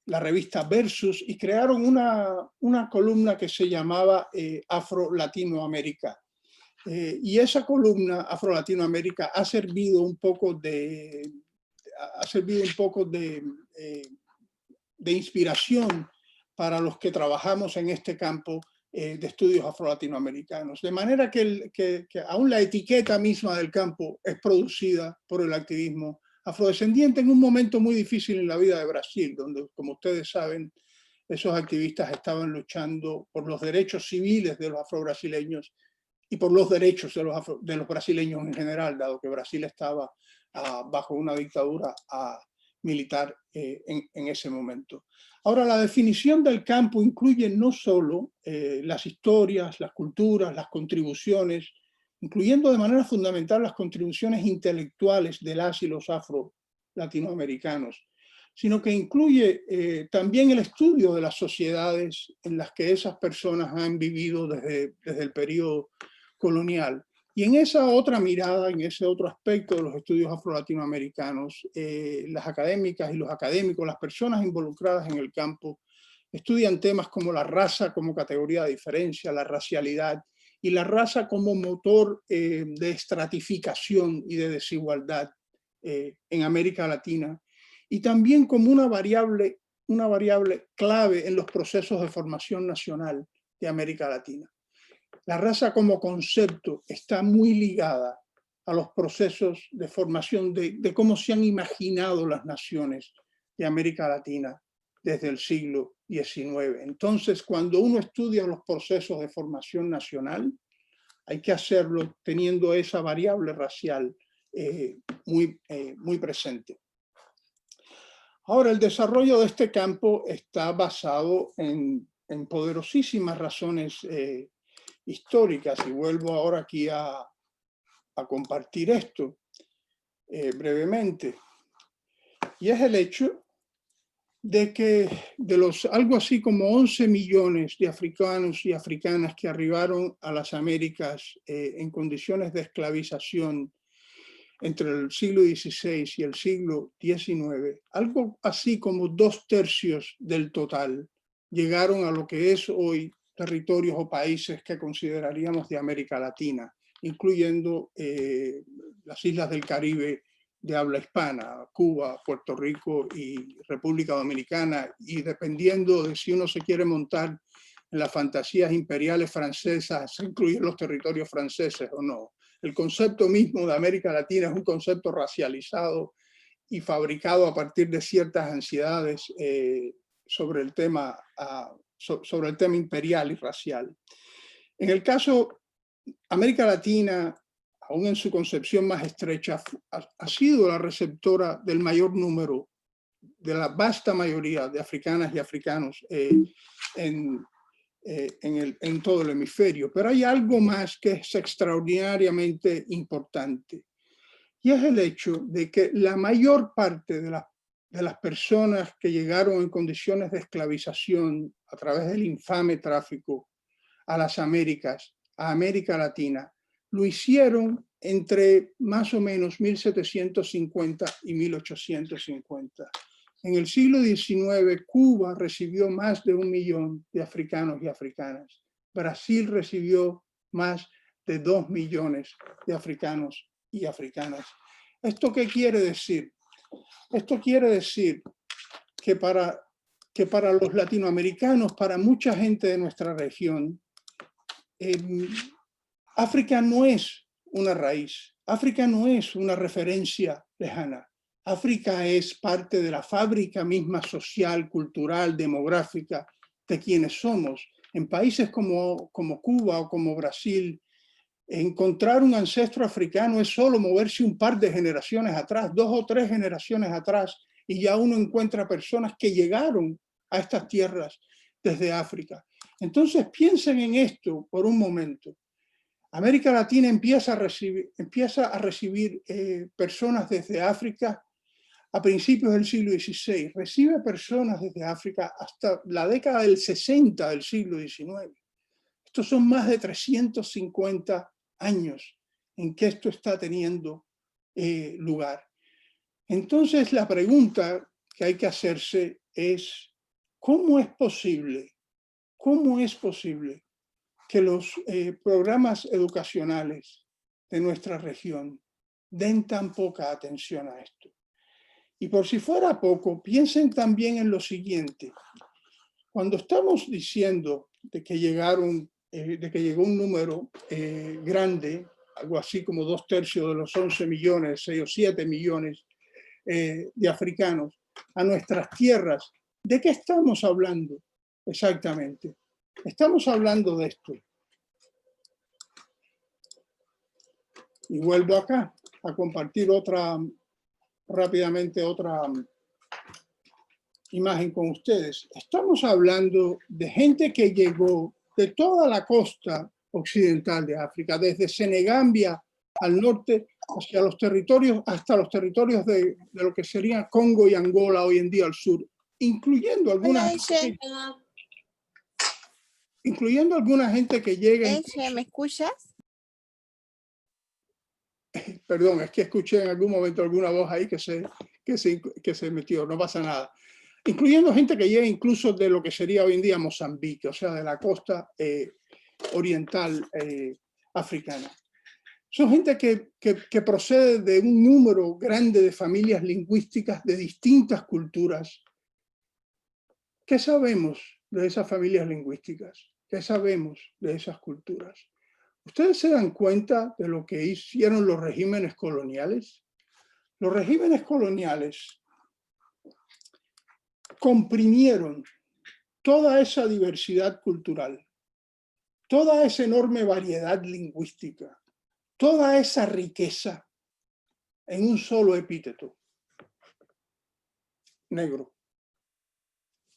la revista Versus, y crearon una columna que se llamaba Afro-Latinoamérica. Y esa columna, Afro-Latinoamérica, ha servido un poco de inspiración para los que trabajamos en este campo de estudios afro-latinoamericanos. De manera que aún la etiqueta misma del campo es producida por el activismo afrodescendiente en un momento muy difícil en la vida de Brasil, donde, como ustedes saben, esos activistas estaban luchando por los derechos civiles de los afrobrasileños y por los derechos de los brasileños en general, dado que Brasil estaba bajo una dictadura militar en ese momento. Ahora, la definición del campo incluye no solo las historias, las culturas, las contribuciones, incluyendo de manera fundamental las contribuciones intelectuales de las y los afro-latinoamericanos, sino que incluye también el estudio de las sociedades en las que esas personas han vivido desde el periodo colonial. Y en esa otra mirada, en ese otro aspecto de los estudios afro-latinoamericanos, las académicas y los académicos, las personas involucradas en el campo, estudian temas como la raza como categoría de diferencia, la racialidad y la raza como motor de estratificación y de desigualdad en América Latina, y también como una variable clave en los procesos de formación nacional de América Latina. La raza como concepto está muy ligada a los procesos de formación de cómo se han imaginado las naciones de América Latina desde el siglo XIX. Entonces, cuando uno estudia los procesos de formación nacional, hay que hacerlo teniendo esa variable racial muy presente. Ahora, el desarrollo de este campo está basado en poderosísimas razones históricas, y vuelvo ahora aquí a compartir esto brevemente. Y es el hecho de que de los algo así como 11 millones de africanos y africanas que arribaron a las Américas en condiciones de esclavización entre el siglo XVI y el siglo XIX, algo así como 2/3 del total llegaron a lo que es hoy territorios o países que consideraríamos de América Latina, incluyendo las islas del Caribe de habla hispana, Cuba, Puerto Rico y República Dominicana, y dependiendo de si uno se quiere montar en las fantasías imperiales francesas, incluir los territorios franceses o no. El concepto mismo de América Latina es un concepto racializado y fabricado a partir de ciertas ansiedades sobre el tema imperial y racial. En el caso, América Latina, aún en su concepción más estrecha, ha sido la receptora del mayor número, de la vasta mayoría de africanas y africanos en todo el hemisferio. Pero hay algo más que es extraordinariamente importante, y es el hecho de que la mayor parte de las personas que llegaron en condiciones de esclavización a través del infame tráfico a las Américas, a América Latina, lo hicieron entre más o menos 1750 y 1850. En el siglo XIX, Cuba recibió más de 1 millón de africanos y africanas. Brasil recibió más de 2 millones de africanos y africanas. ¿Esto qué quiere decir? Esto quiere decir que para los latinoamericanos, para mucha gente de nuestra región, África no es una raíz, África no es una referencia lejana. África es parte de la fábrica misma social, cultural, demográfica de quienes somos. En países como Cuba o como Brasil, encontrar un ancestro africano es solo moverse un par de generaciones atrás, 2 o 3 generaciones atrás, y ya uno encuentra personas que llegaron a estas tierras desde África. Entonces piensen en esto por un momento. América Latina empieza a recibir personas desde África a principios del siglo XVI. Recibe personas desde África hasta la década del 60 del siglo XIX. Estos son más de 350 años en que esto está teniendo lugar. Entonces la pregunta que hay que hacerse es, ¿cómo es posible que los programas educacionales de nuestra región den tan poca atención a esto? Y por si fuera poco, piensen también en lo siguiente. Cuando estamos diciendo de que llegó un número grande, algo así como 2/3 de los 11 millones, 6 o 7 millones de africanos a nuestras tierras, ¿de qué estamos hablando exactamente? Estamos hablando de esto. Y vuelvo acá a compartir rápidamente otra imagen con ustedes. Estamos hablando de gente que llegó de toda la costa occidental de África, desde Senegambia al norte hasta los territorios de lo que serían Congo y Angola hoy en día al sur, incluyendo alguna gente que llega. ¿Me escuchas? Perdón, es que escuché en algún momento alguna voz ahí que se metió, no pasa nada. Incluyendo gente que llega incluso de lo que sería hoy en día Mozambique, o sea, de la costa oriental africana. Son gente que procede de un número grande de familias lingüísticas de distintas culturas. ¿Qué sabemos de esas familias lingüísticas? ¿Qué sabemos de esas culturas? ¿Ustedes se dan cuenta de lo que hicieron los regímenes coloniales? Los regímenes coloniales comprimieron toda esa diversidad cultural, toda esa enorme variedad lingüística, toda esa riqueza en un solo epíteto: negro.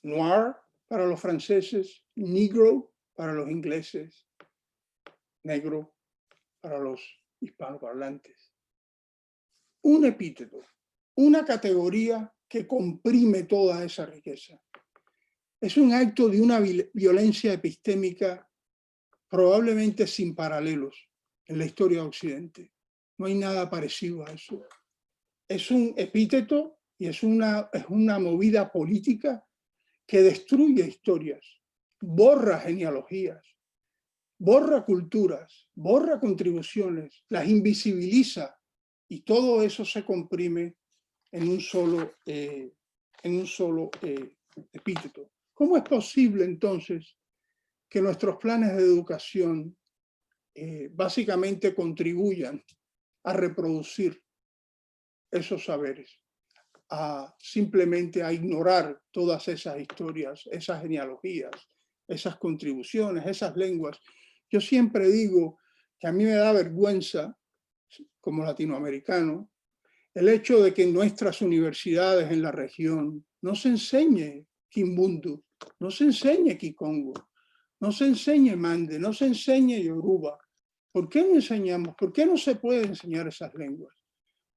Noir para los franceses, negro para los ingleses, negro para los hispanoparlantes. Un epíteto, una categoría que comprime toda esa riqueza. Es un acto de una violencia epistémica probablemente sin paralelos en la historia de Occidente. No hay nada parecido a eso. Es un epíteto y es una movida política que destruye historias, borra genealogías, borra culturas, borra contribuciones, las invisibiliza, y todo eso se comprime en un solo epíteto. ¿Cómo es posible entonces que nuestros planes de educación básicamente contribuyan a reproducir esos saberes, simplemente a ignorar todas esas historias, esas genealogías, esas contribuciones, esas lenguas? Yo siempre digo que a mí me da vergüenza, como latinoamericano, el hecho de que en nuestras universidades en la región no se enseñe Kimbundu, no se enseñe Kikongo, no se enseñe Mande, no se enseñe Yoruba. ¿Por qué no enseñamos? ¿Por qué no se puede enseñar esas lenguas?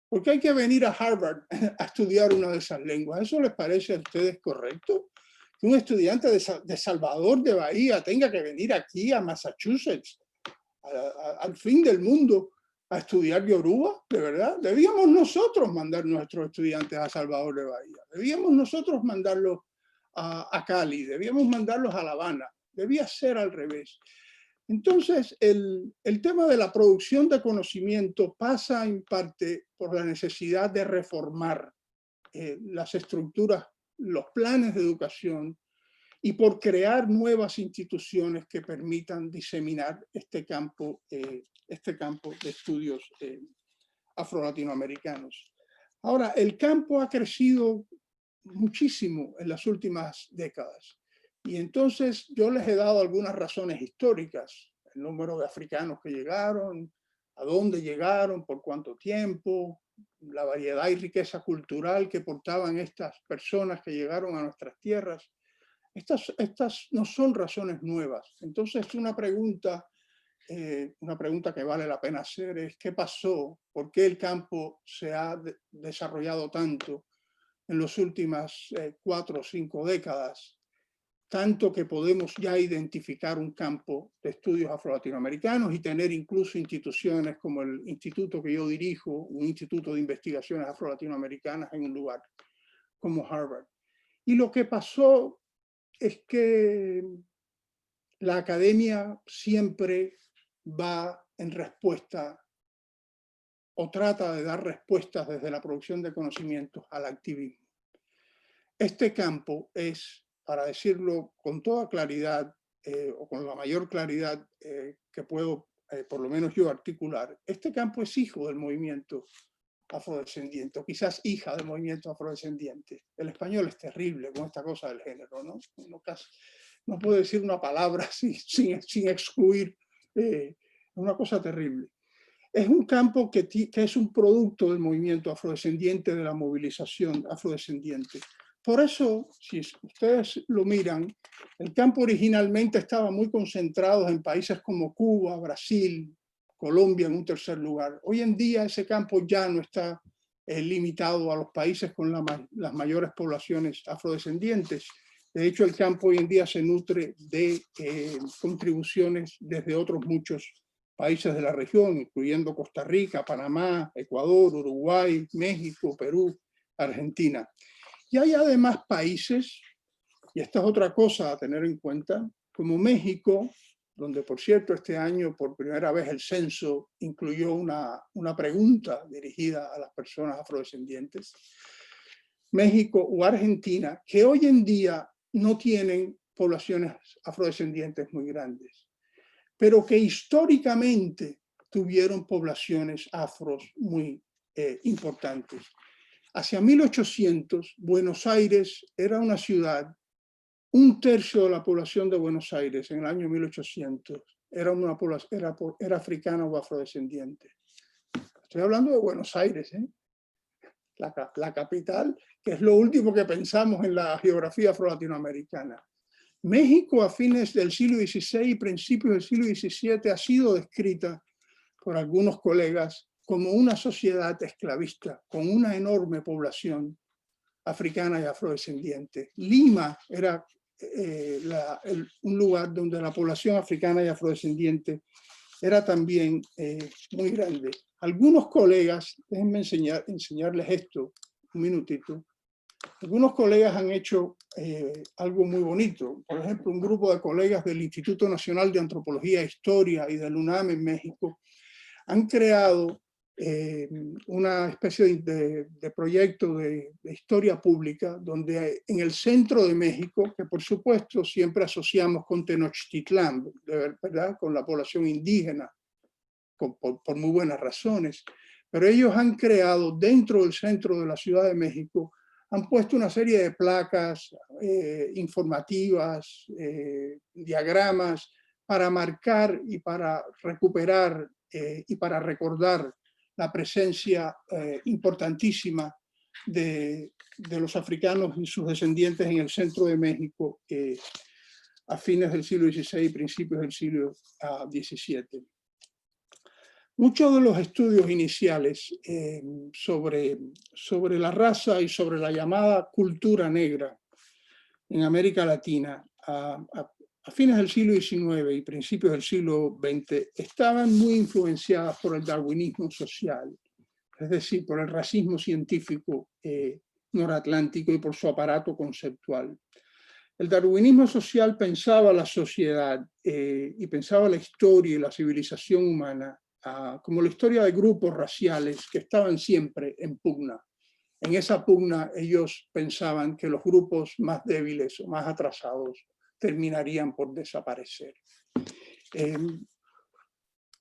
¿Por qué hay que venir a Harvard a estudiar una de esas lenguas? ¿Eso les parece a ustedes correcto? Que un estudiante de Salvador de Bahía tenga que venir aquí a Massachusetts, al fin del mundo, a estudiar Yoruba, ¿de verdad? Debíamos nosotros mandar nuestros estudiantes a Salvador de Bahía, debíamos nosotros mandarlos a Cali, debíamos mandarlos a La Habana, debía ser al revés. Entonces, el tema de la producción de conocimiento pasa en parte por la necesidad de reformar las estructuras, los planes de educación, y por crear nuevas instituciones que permitan diseminar este campo de estudios afro-latinoamericanos. Ahora, el campo ha crecido muchísimo en las últimas décadas. Y entonces yo les he dado algunas razones históricas: el número de africanos que llegaron, a dónde llegaron, por cuánto tiempo, la variedad y riqueza cultural que portaban estas personas que llegaron a nuestras tierras. Estas no son razones nuevas. Entonces, una pregunta una pregunta que vale la pena hacer es ¿qué pasó? ¿Por qué el campo se ha desarrollado tanto en las últimas 4 o 5 décadas? Tanto que podemos ya identificar un campo de estudios afro-latinoamericanos y tener incluso instituciones como el instituto que yo dirijo, un instituto de investigaciones afro-latinoamericanas en un lugar como Harvard. Y lo que pasó es que la academia siempre va en respuesta o trata de dar respuestas desde la producción de conocimientos al activismo. Este campo es, para decirlo con toda claridad, o con la mayor claridad que puedo, por lo menos yo, articular, este campo es hijo del movimiento afrodescendiente, o quizás hija del movimiento afrodescendiente. El español es terrible con esta cosa del género, ¿no? No puedo decir una palabra sin excluir, una cosa terrible. Es un campo que es un producto del movimiento afrodescendiente, de la movilización afrodescendiente. Por eso, si ustedes lo miran, el campo originalmente estaba muy concentrado en países como Cuba, Brasil, Colombia en un tercer lugar. Hoy en día ese campo ya no está limitado a los países con las mayores poblaciones afrodescendientes. De hecho, el campo hoy en día se nutre de contribuciones desde otros muchos países de la región, incluyendo Costa Rica, Panamá, Ecuador, Uruguay, México, Perú, Argentina. Y hay además países, y esta es otra cosa a tener en cuenta, como México, donde por cierto este año por primera vez el censo incluyó una pregunta dirigida a las personas afrodescendientes, México o Argentina, que hoy en día no tienen poblaciones afrodescendientes muy grandes, pero que históricamente tuvieron poblaciones afros muy importantes. Hacia 1800, Buenos Aires era una ciudad, un tercio de la población de Buenos Aires en el año 1800 era africana o afrodescendiente. Estoy hablando de Buenos Aires, la capital, que es lo último que pensamos en la geografía afro-latinoamericana. México a fines del siglo XVI y principios del siglo XVII ha sido descrita por algunos colegas como una sociedad esclavista con una enorme población africana y afrodescendiente. Lima era un lugar donde la población africana y afrodescendiente era también muy grande. Algunos colegas, déjenme enseñarles esto un minutito. Algunos colegas han hecho algo muy bonito. Por ejemplo, un grupo de colegas del Instituto Nacional de Antropología e Historia y del UNAM en México han creado una especie de proyecto de historia pública donde en el centro de México, que por supuesto siempre asociamos con Tenochtitlán, ¿verdad? Con la población indígena, por muy buenas razones, pero ellos han creado dentro del centro de la Ciudad de México, han puesto una serie de placas informativas, diagramas, para marcar y para recuperar y para recordar la presencia importantísima de los africanos y sus descendientes en el centro de México a fines del siglo XVI y principios del siglo XVII. Muchos de los estudios iniciales sobre la raza y sobre la llamada cultura negra en América Latina a fines del siglo XIX y principios del siglo XX estaban muy influenciadas por el darwinismo social, es decir, por el racismo científico noratlántico y por su aparato conceptual. El darwinismo social pensaba la sociedad y pensaba la historia y la civilización humana como la historia de grupos raciales que estaban siempre en pugna. En esa pugna ellos pensaban que los grupos más débiles o más atrasados terminarían por desaparecer.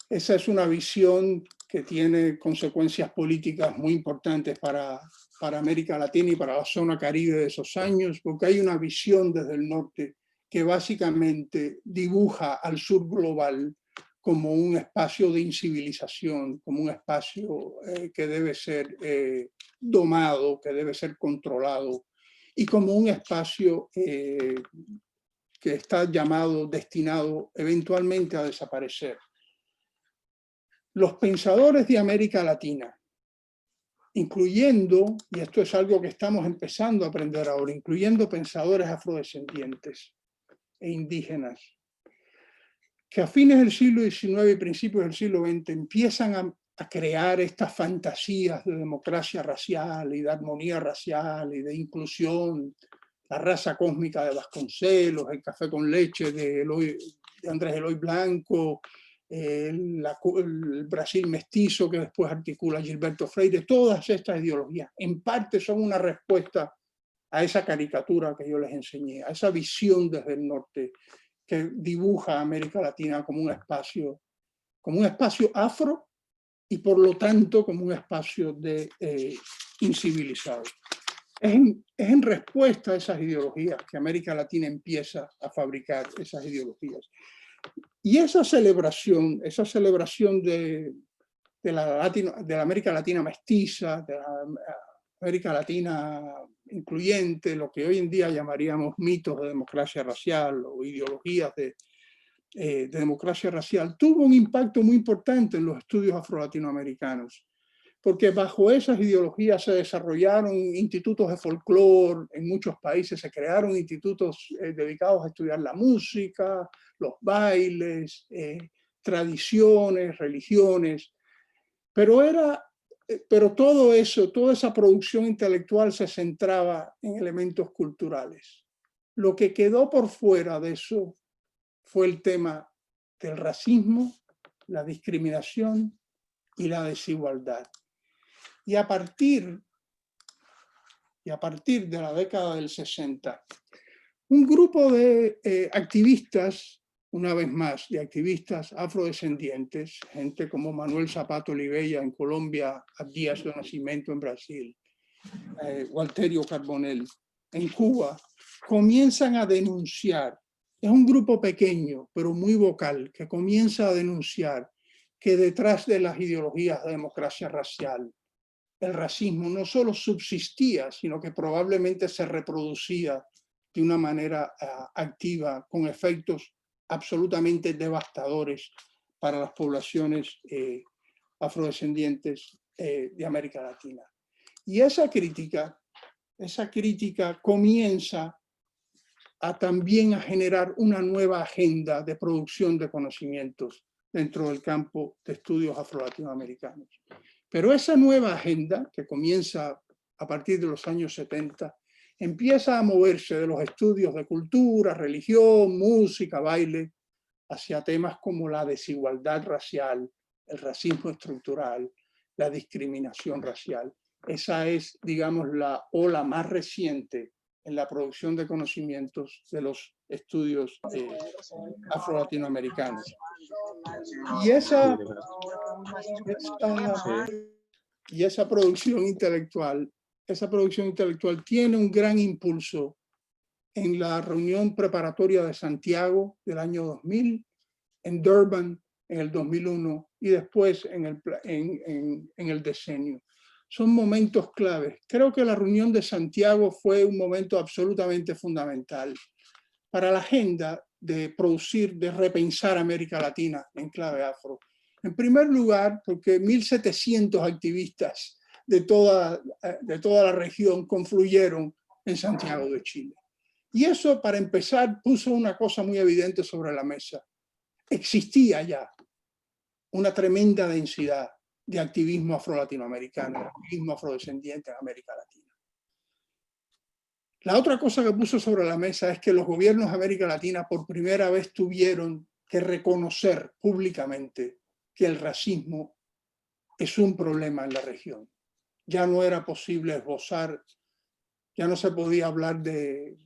Esa es una visión que tiene consecuencias políticas muy importantes para América Latina y para la zona caribe de esos años, porque hay una visión desde el norte que básicamente dibuja al sur global como un espacio de incivilización, como un espacio que debe ser domado, que debe ser controlado, y como un espacio que está destinado eventualmente a desaparecer. los pensadores de América Latina, incluyendo, y esto es algo que estamos empezando a aprender ahora, incluyendo pensadores afrodescendientes e indígenas, que a fines del siglo XIX y principios del siglo XX empiezan a crear estas fantasías de democracia racial y de armonía racial y de inclusión, la raza cósmica de Vasconcelos, el café con leche de Andrés Eloy Blanco, el Brasil mestizo que después articula Gilberto Freire. Todas estas ideologías en parte son una respuesta a esa caricatura que yo les enseñé, a esa visión desde el norte que dibuja a América Latina como un espacio afro y por lo tanto como un espacio de incivilizado. Es en respuesta a esas ideologías que América Latina empieza a fabricar esas ideologías. Y esa celebración de la América Latina mestiza, de la América Latina incluyente, lo que hoy en día llamaríamos mitos de democracia racial o ideologías de democracia racial, tuvo un impacto muy importante en los estudios afro-latinoamericanos, porque bajo esas ideologías se desarrollaron institutos de folclore, en muchos países se crearon institutos dedicados a estudiar la música, los bailes, tradiciones, religiones, pero todo eso, toda esa producción intelectual se centraba en elementos culturales. Lo que quedó por fuera de eso fue el tema del racismo, la discriminación y la desigualdad. Y a partir de la década del 60, un grupo de activistas, una vez más, de activistas afrodescendientes, gente como Manuel Zapato Olivella en Colombia, Díaz de Nascimento en Brasil, Walterio Carbonell en Cuba, comienzan a denunciar. Es un grupo pequeño, pero muy vocal, que comienza a denunciar que detrás de las ideologías de democracia racial, el racismo no solo subsistía, sino que probablemente se reproducía de una manera activa, con efectos absolutamente devastadores para las poblaciones afrodescendientes de América Latina. Y esa crítica comienza también a generar una nueva agenda de producción de conocimientos dentro del campo de estudios afro-latinoamericanos. Pero esa nueva agenda, que comienza a partir de los años 70, empieza a moverse de los estudios de cultura, religión, música, baile, hacia temas como la desigualdad racial, el racismo estructural, la discriminación racial. Esa es, digamos, la ola más reciente en la producción de conocimientos de los estudios afro-latinoamericanos. Y esa producción intelectual tiene un gran impulso en la reunión preparatoria de Santiago del año 2000, en Durban en el 2001 y después en el decenio. Son momentos claves. Creo que la reunión de Santiago fue un momento absolutamente fundamental para la agenda de producir, de repensar América Latina en clave afro. En primer lugar, porque 1.700 activistas de toda la región confluyeron en Santiago de Chile. Y eso, para empezar, puso una cosa muy evidente sobre la mesa. Existía ya una tremenda densidad de activismo afro-latinoamericano, activismo afrodescendiente en América Latina. La otra cosa que puso sobre la mesa es que los gobiernos de América Latina por primera vez tuvieron que reconocer públicamente que el racismo es un problema en la región. Ya no era posible esbozar, ya no se podía hablar de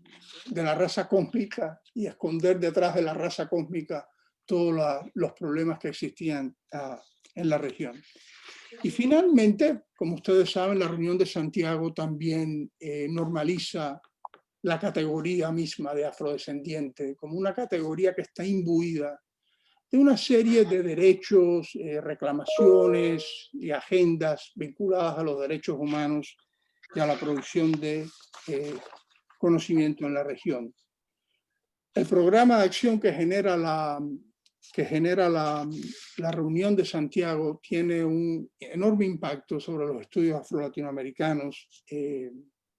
la raza cósmica y esconder detrás de la raza cósmica todos los problemas que existían en la región. Y finalmente, como ustedes saben, la reunión de Santiago también normaliza la categoría misma de afrodescendiente como una categoría que está imbuida de una serie de derechos, reclamaciones y agendas vinculadas a los derechos humanos y a la producción de conocimiento en la región. El programa de acción que genera la que genera la reunión de Santiago tiene un enorme impacto sobre los estudios afro-latinoamericanos,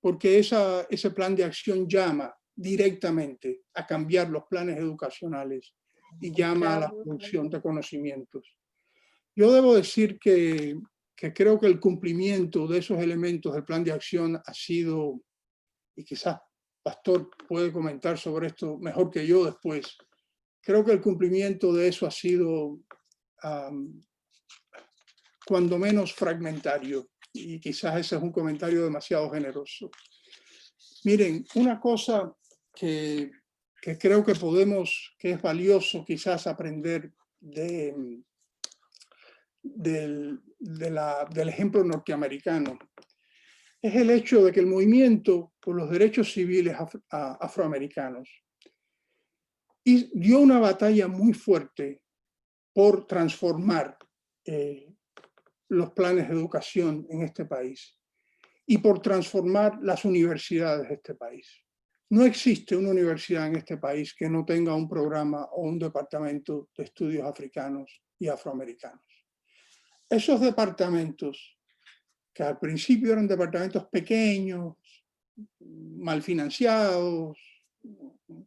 porque ese plan de acción llama directamente a cambiar los planes educacionales y llama a la producción de conocimientos. Yo debo decir que creo que el cumplimiento de esos elementos del plan de acción ha sido, y quizás Pastor puede comentar sobre esto mejor que yo después, creo que el cumplimiento de eso ha sido cuando menos fragmentario, y quizás ese es un comentario demasiado generoso. Miren, una cosa que creo que es valioso quizás aprender del ejemplo norteamericano, es el hecho de que el movimiento por los derechos civiles afroamericanos dio una batalla muy fuerte por transformar los planes de educación en este país y por transformar las universidades de este país. No existe una universidad en este país que no tenga un programa o un departamento de estudios africanos y afroamericanos. Esos departamentos, que al principio eran departamentos pequeños, mal financiados,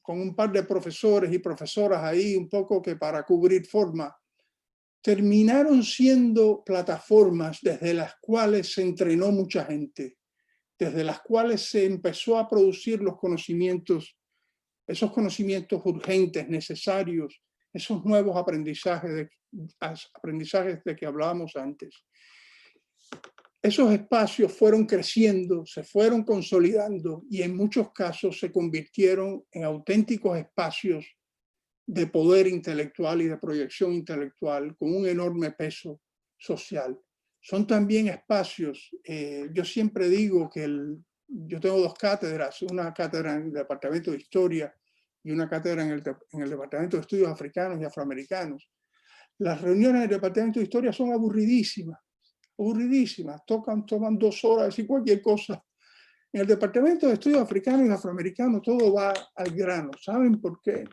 con un par de profesores y profesoras ahí un poco que para cubrir forma, terminaron siendo plataformas desde las cuales se entrenó mucha gente, desde las cuales se empezó a producir los conocimientos, esos conocimientos urgentes, necesarios, esos nuevos aprendizajes de que hablábamos antes. Esos espacios fueron creciendo, se fueron consolidando y en muchos casos se convirtieron en auténticos espacios de poder intelectual y de proyección intelectual con un enorme peso social. Son también espacios, yo siempre digo que yo tengo dos cátedras, una cátedra en el Departamento de Historia y una cátedra en el Departamento de Estudios Africanos y Afroamericanos. Las reuniones del Departamento de Historia son aburridísimas, toman 2 horas y cualquier cosa. En el Departamento de Estudios Africanos y Afroamericanos todo va al grano. ¿Saben por qué?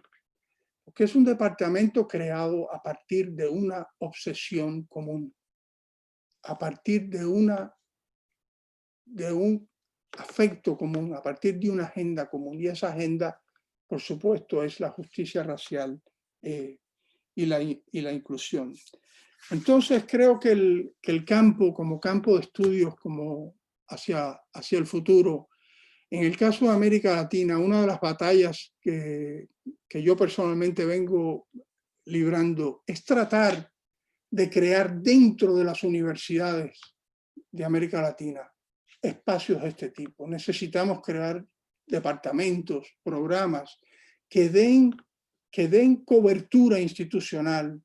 Porque es un departamento creado a partir de una obsesión común, a partir de un afecto común, a partir de una agenda común. Y esa agenda, por supuesto, es la justicia racial y la inclusión. Entonces creo que el campo, como campo de estudios como hacia el futuro, en el caso de América Latina, una de las batallas que yo personalmente vengo librando es tratar de crear dentro de las universidades de América Latina espacios de este tipo. Necesitamos crear departamentos, programas que den cobertura institucional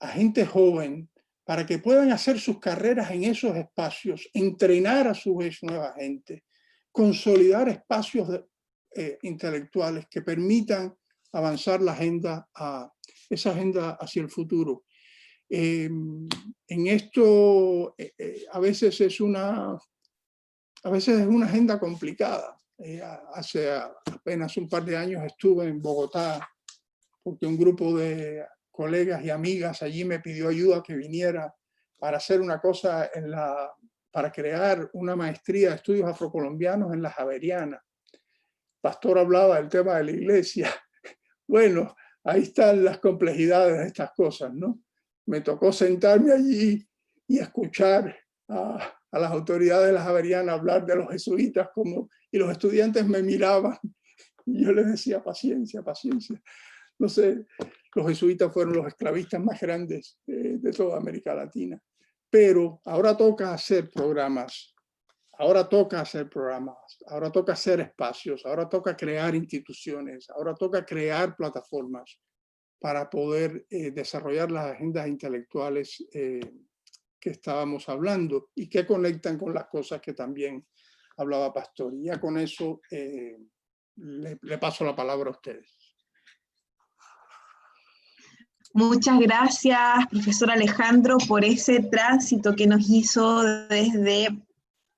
a gente joven para que puedan hacer sus carreras en esos espacios, entrenar a su vez nueva gente, consolidar espacios intelectuales que permitan avanzar esa agenda hacia el futuro. En esto a veces es una agenda complicada. Hace apenas un par de años estuve en Bogotá porque un grupo de colegas y amigas allí me pidió ayuda que viniera para hacer una cosa para crear una maestría de estudios afrocolombianos en la Javeriana. Pastor hablaba del tema de la iglesia. Bueno, ahí están las complejidades de estas cosas, ¿no? Me tocó sentarme allí y escuchar a las autoridades de la Javeriana hablar de los jesuitas y los estudiantes me miraban y yo les decía paciencia, paciencia. No sé, los jesuitas fueron los esclavistas más grandes de toda América Latina. Pero ahora toca hacer programas, ahora toca hacer espacios, ahora toca crear instituciones, ahora toca crear plataformas para poder desarrollar las agendas intelectuales que estábamos hablando y que conectan con las cosas que también hablaba Pastor. Y ya con eso le paso la palabra a ustedes. Muchas gracias, profesor Alejandro, por ese tránsito que nos hizo desde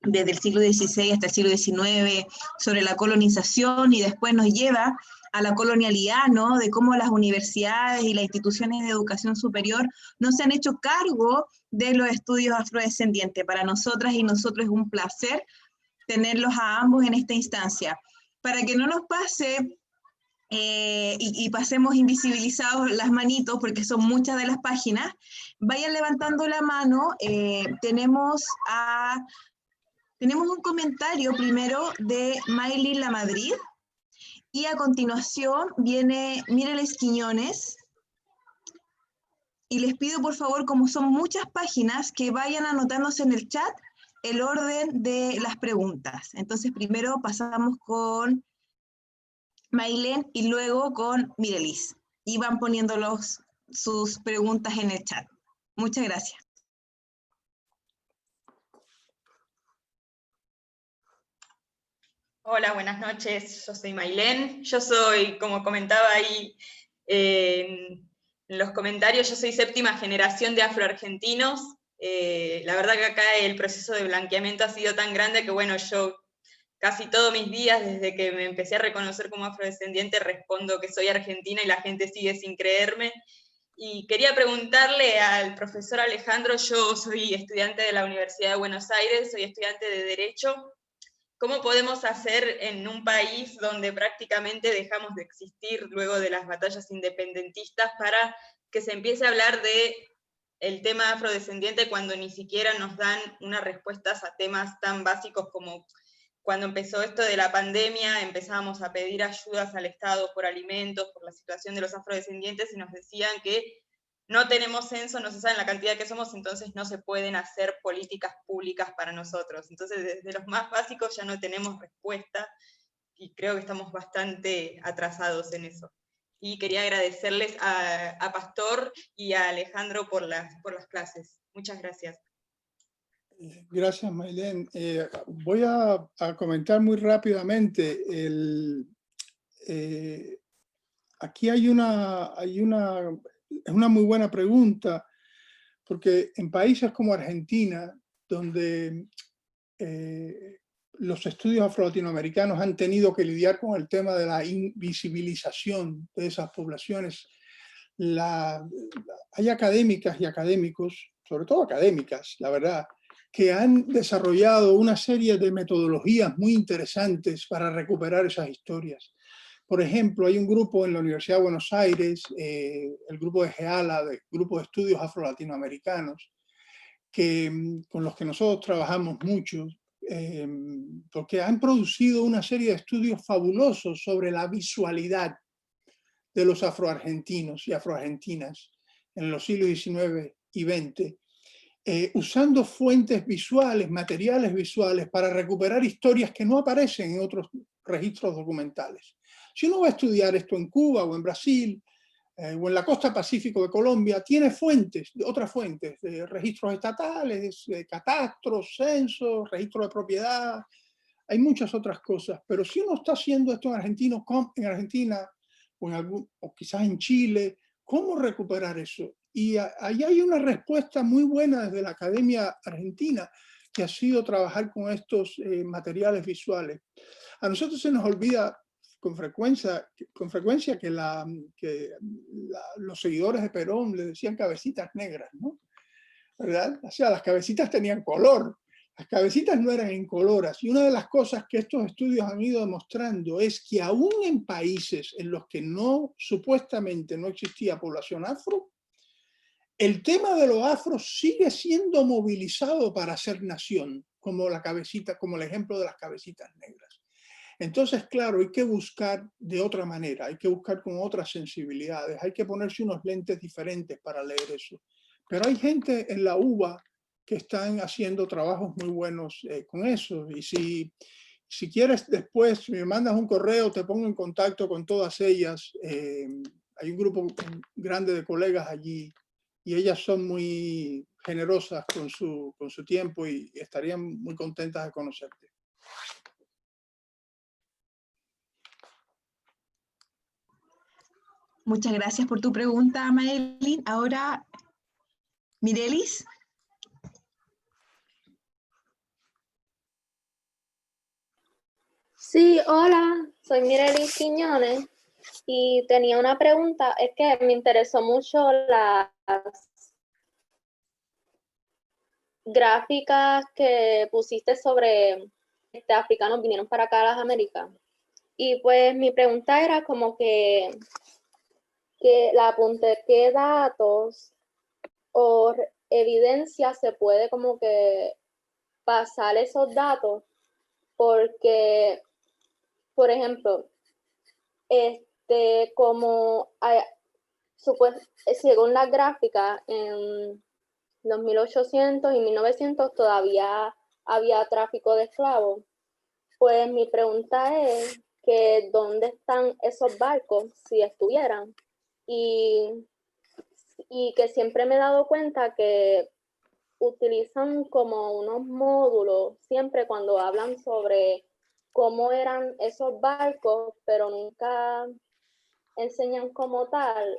el siglo XVI hasta el siglo XIX sobre la colonización y después nos lleva a la colonialidad, ¿no? De cómo las universidades y las instituciones de educación superior no se han hecho cargo de los estudios afrodescendientes. Para nosotras y nosotros es un placer tenerlos a ambos en esta instancia. Para que no nos pase y pasemos invisibilizados las manitos, porque son muchas de las páginas, vayan levantando la mano. Tenemos un comentario primero de Maylin La Madrid, y a continuación viene Mireles Quiñones, y les pido por favor, como son muchas páginas, que vayan anotándose en el chat el orden de las preguntas. Entonces primero pasamos con Maylin y luego con Mirelis, y van poniendo sus preguntas en el chat. Muchas gracias. Hola, buenas noches, yo soy Maylén. Yo soy, como comentaba ahí en los comentarios, yo soy séptima generación de afroargentinos. La verdad que acá el proceso de blanqueamiento ha sido tan grande que, bueno, yo casi todos mis días, desde que me empecé a reconocer como afrodescendiente, respondo que soy argentina y la gente sigue sin creerme. Y quería preguntarle al profesor Alejandro, yo soy estudiante de la Universidad de Buenos Aires, soy estudiante de Derecho. ¿Cómo podemos hacer en un país donde prácticamente dejamos de existir luego de las batallas independentistas para que se empiece a hablar de el tema afrodescendiente cuando ni siquiera nos dan unas respuestas a temas tan básicos como cuando empezó esto de la pandemia, empezábamos a pedir ayudas al Estado por alimentos, por la situación de los afrodescendientes, y nos decían que no tenemos censo, no se sabe la cantidad que somos, entonces no se pueden hacer políticas públicas para nosotros. Entonces, desde los más básicos ya no tenemos respuesta, y creo que estamos bastante atrasados en eso. Y quería agradecerles a Pastor y a Alejandro por las clases. Muchas gracias. Gracias, Maylén. Voy a comentar muy rápidamente. Aquí es una muy buena pregunta, porque en países como Argentina, donde los estudios afro-latinoamericanos han tenido que lidiar con el tema de la invisibilización de esas poblaciones, hay académicas y académicos, sobre todo académicas, la verdad, que han desarrollado una serie de metodologías muy interesantes para recuperar esas historias. Por ejemplo, hay un grupo en la Universidad de Buenos Aires, el grupo de GEALA, el Grupo de Estudios Afro-Latinoamericanos, con los que nosotros trabajamos mucho, porque han producido una serie de estudios fabulosos sobre la visualidad de los afroargentinos y afroargentinas en los siglos XIX y XX, usando fuentes visuales, materiales visuales, para recuperar historias que no aparecen en otros registros documentales. Si uno va a estudiar esto en Cuba o en Brasil, o en la costa pacífico de Colombia, tiene otras fuentes, de registros estatales, de catastros, censos, registros de propiedad, hay muchas otras cosas, pero si uno está haciendo esto en Argentina o quizás en Chile, ¿cómo recuperar eso? Y ahí hay una respuesta muy buena desde la Academia Argentina, que ha sido trabajar con estos materiales visuales. A nosotros se nos olvida con frecuencia que los seguidores de Perón le decían cabecitas negras, ¿no? ¿Verdad? O sea, las cabecitas tenían color, las cabecitas no eran incoloras. Y una de las cosas que estos estudios han ido demostrando es que aún en países en los que supuestamente no existía población afro, el tema de los afros sigue siendo movilizado para ser nación, como el ejemplo de las cabecitas negras. Entonces, claro, hay que buscar de otra manera, hay que buscar con otras sensibilidades, hay que ponerse unos lentes diferentes para leer eso. Pero hay gente en la UBA que están haciendo trabajos muy buenos con eso. Y si quieres después, si me mandas un correo, te pongo en contacto con todas ellas. Hay un grupo grande de colegas allí y ellas son muy generosas con su tiempo y estarían muy contentas de conocerte. Muchas gracias por tu pregunta, Maylin. Ahora, Mirelis. Sí, hola, soy Mirelis Quiñones. Y tenía una pregunta, es que me interesó mucho las gráficas que pusiste sobre africanos vinieron para acá a las Américas. Y pues mi pregunta era como que la apunté, ¿qué datos o evidencia se puede como que pasar esos datos? Porque, por ejemplo, como según la gráfica, en los 1800 y 1900 todavía había tráfico de esclavos. Pues mi pregunta es que ¿dónde están esos barcos si estuvieran? Y que siempre me he dado cuenta que utilizan como unos módulos siempre cuando hablan sobre cómo eran esos barcos, pero nunca enseñan como tal,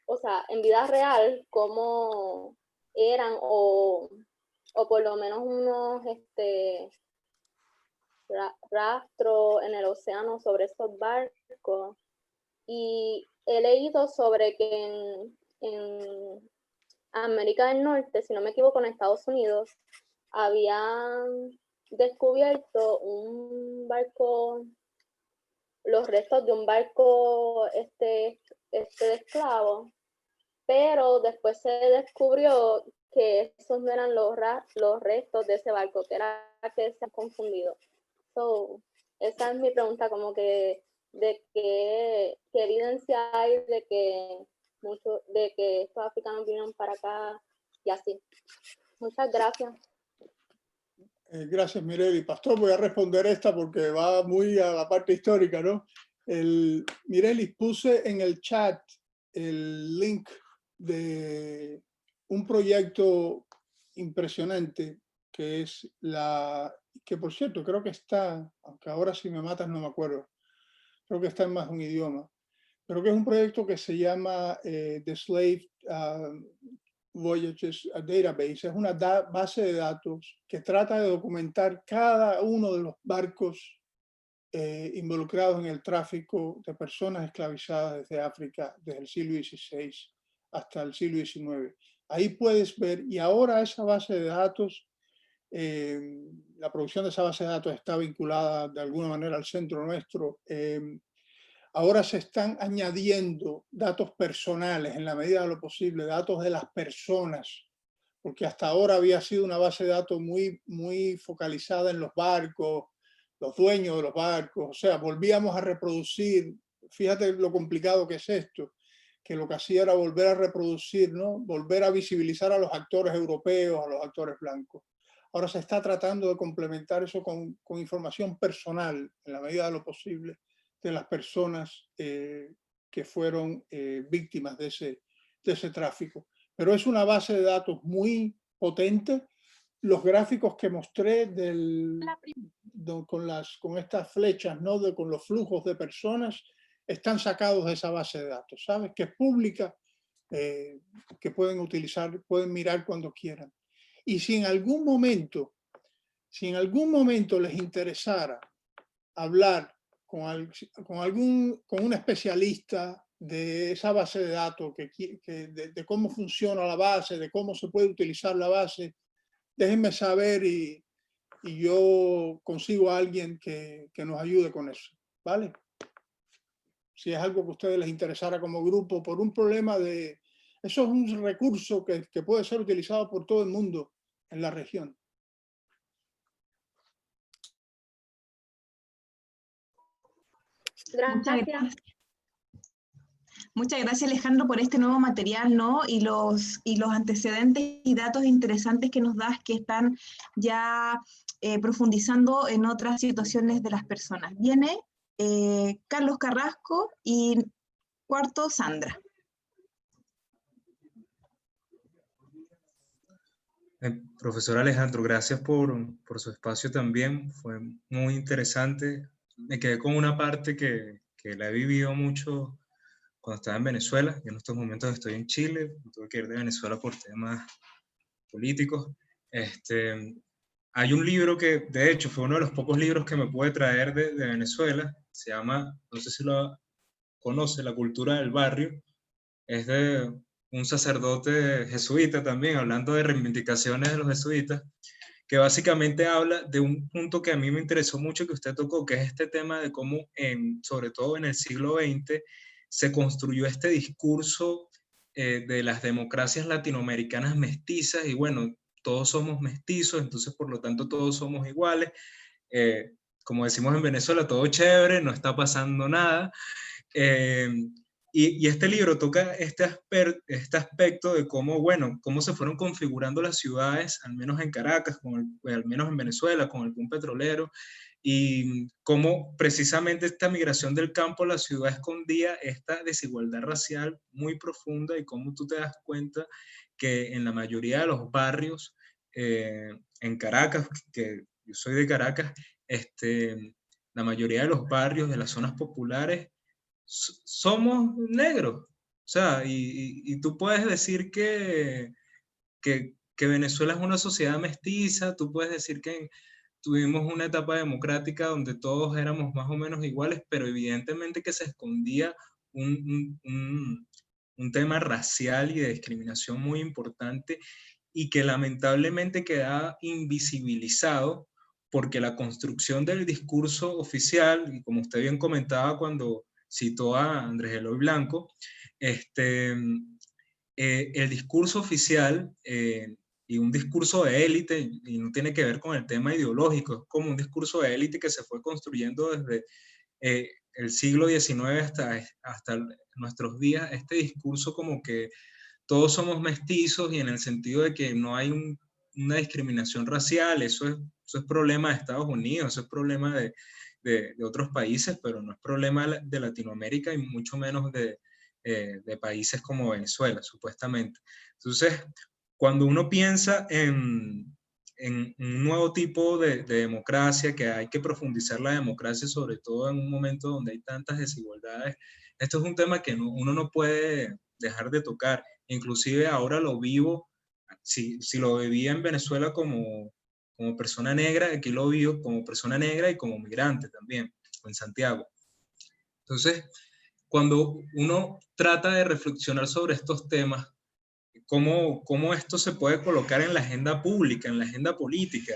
o sea, en vida real, cómo eran o por lo menos unos rastros en el océano sobre esos barcos. Y he leído sobre que en América del Norte, si no me equivoco, en Estados Unidos, habían descubierto un barco, los restos de un barco de esclavos, pero después se descubrió que esos no eran los restos de ese barco, que era que se han confundido. So, esa es mi pregunta, como que de qué evidencia hay de que estos africanos vinieron para acá y así. Muchas gracias. Gracias, Mireli. Pastor, voy a responder esta porque va muy a la parte histórica, ¿no? Mireli, puse en el chat el link de un proyecto impresionante que es que por cierto, creo que está, aunque ahora si me matas no me acuerdo, creo que está en más de un idioma, pero que es un proyecto que se llama The Slave Voyages Database. Es una base de datos que trata de documentar cada uno de los barcos involucrados en el tráfico de personas esclavizadas desde África, desde el siglo XVI hasta el siglo XIX. Ahí puedes ver, y ahora esa base de datos, la producción de esa base de datos está vinculada de alguna manera al centro nuestro. Ahora se están añadiendo datos personales en la medida de lo posible, datos de las personas, porque hasta ahora había sido una base de datos muy focalizada en los barcos, los dueños de los barcos, o sea, volvíamos a reproducir, fíjate lo complicado que es esto, que lo que hacía era volver a reproducir, ¿no? Volver a visibilizar a los actores europeos, a los actores blancos. Ahora se está tratando de complementar eso con información personal, en la medida de lo posible, de las personas que fueron víctimas de ese tráfico. Pero es una base de datos muy potente. Los gráficos que mostré con estas flechas, ¿no? Con los flujos de personas, están sacados de esa base de datos, ¿sabes? Que es pública, que pueden utilizar, pueden mirar cuando quieran. Y si en algún momento les interesara hablar con un especialista de esa base de datos, de cómo funciona la base, de cómo se puede utilizar la base, déjenme saber y yo consigo a alguien que nos ayude con eso, ¿vale? Si es algo que a ustedes les interesara como grupo, por un problema de... Eso es un recurso que puede ser utilizado por todo el mundo en la región. Gracias. Muchas gracias, Alejandro, por este nuevo material, ¿no? Y los antecedentes y datos interesantes que nos das, que están ya profundizando en otras situaciones de las personas. Viene Carlos Carrasco y cuarto, Sandra. Profesor Alejandro, gracias por su espacio también. Fue muy interesante. Me quedé con una parte que la he vivido mucho cuando estaba en Venezuela. Yo en estos momentos estoy en Chile, tuve que ir de Venezuela por temas políticos. Hay un libro que, de hecho, fue uno de los pocos libros que me pude traer de Venezuela. Se llama, no sé si lo conoce la cultura del barrio, es de un sacerdote jesuita también, hablando de reivindicaciones de los jesuitas, que básicamente habla de un punto que a mí me interesó mucho que usted tocó, que es este tema de cómo, sobre todo en el siglo XX, se construyó este discurso de las democracias latinoamericanas mestizas, y bueno, todos somos mestizos, entonces por lo tanto todos somos iguales. Como decimos en Venezuela, todo chévere, no está pasando nada. Y este libro toca este aspecto de cómo, bueno, cómo se fueron configurando las ciudades, al menos en Caracas, al menos en Venezuela, con el boom petrolero, y cómo precisamente esta migración del campo a la ciudad escondía esta desigualdad racial muy profunda, y cómo tú te das cuenta que en la mayoría de los barrios en Caracas, que yo soy de Caracas, la mayoría de los barrios de las zonas populares somos negros. O sea, y tú puedes decir que Venezuela es una sociedad mestiza, tú puedes decir que tuvimos una etapa democrática donde todos éramos más o menos iguales, pero evidentemente que se escondía un tema racial y de discriminación muy importante, y que lamentablemente quedaba invisibilizado porque la construcción del discurso oficial, y como usted bien comentaba cuando citó a Andrés Eloy Blanco, el discurso oficial y un discurso de élite, y no tiene que ver con el tema ideológico, es como un discurso de élite que se fue construyendo desde el siglo XIX hasta nuestros días, este discurso como que todos somos mestizos, y en el sentido de que no hay una discriminación racial, eso es problema de Estados Unidos, eso es problema de otros países, pero no es problema de Latinoamérica, y mucho menos de países como Venezuela, supuestamente. Entonces, cuando uno piensa en un nuevo tipo de democracia, que hay que profundizar la democracia, sobre todo en un momento donde hay tantas desigualdades, esto es un tema que uno no puede dejar de tocar. Inclusive ahora lo vivo, si lo vivía en Venezuela como persona negra, aquí lo vivo como persona negra y como migrante también, en Santiago. Entonces, cuando uno trata de reflexionar sobre estos temas, cómo esto se puede colocar en la agenda pública, en la agenda política,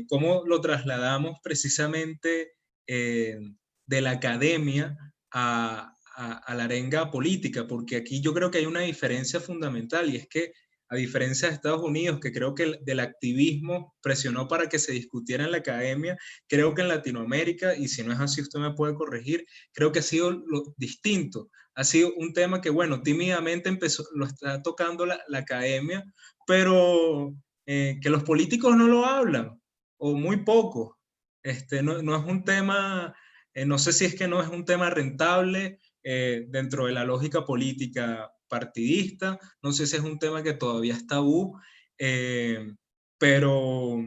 cómo lo trasladamos precisamente de la academia a la arenga política, porque aquí yo creo que hay una diferencia fundamental, y es que a diferencia de Estados Unidos, que creo que del activismo presionó para que se discutiera en la academia, creo que en Latinoamérica, y si no es así usted me puede corregir, creo que ha sido lo distinto. Ha sido un tema que, bueno, tímidamente lo está tocando la academia, pero que los políticos no lo hablan, o muy poco. No es un tema, no sé si es que no es un tema rentable dentro de la lógica política partidista, no sé si es un tema que todavía es tabú, pero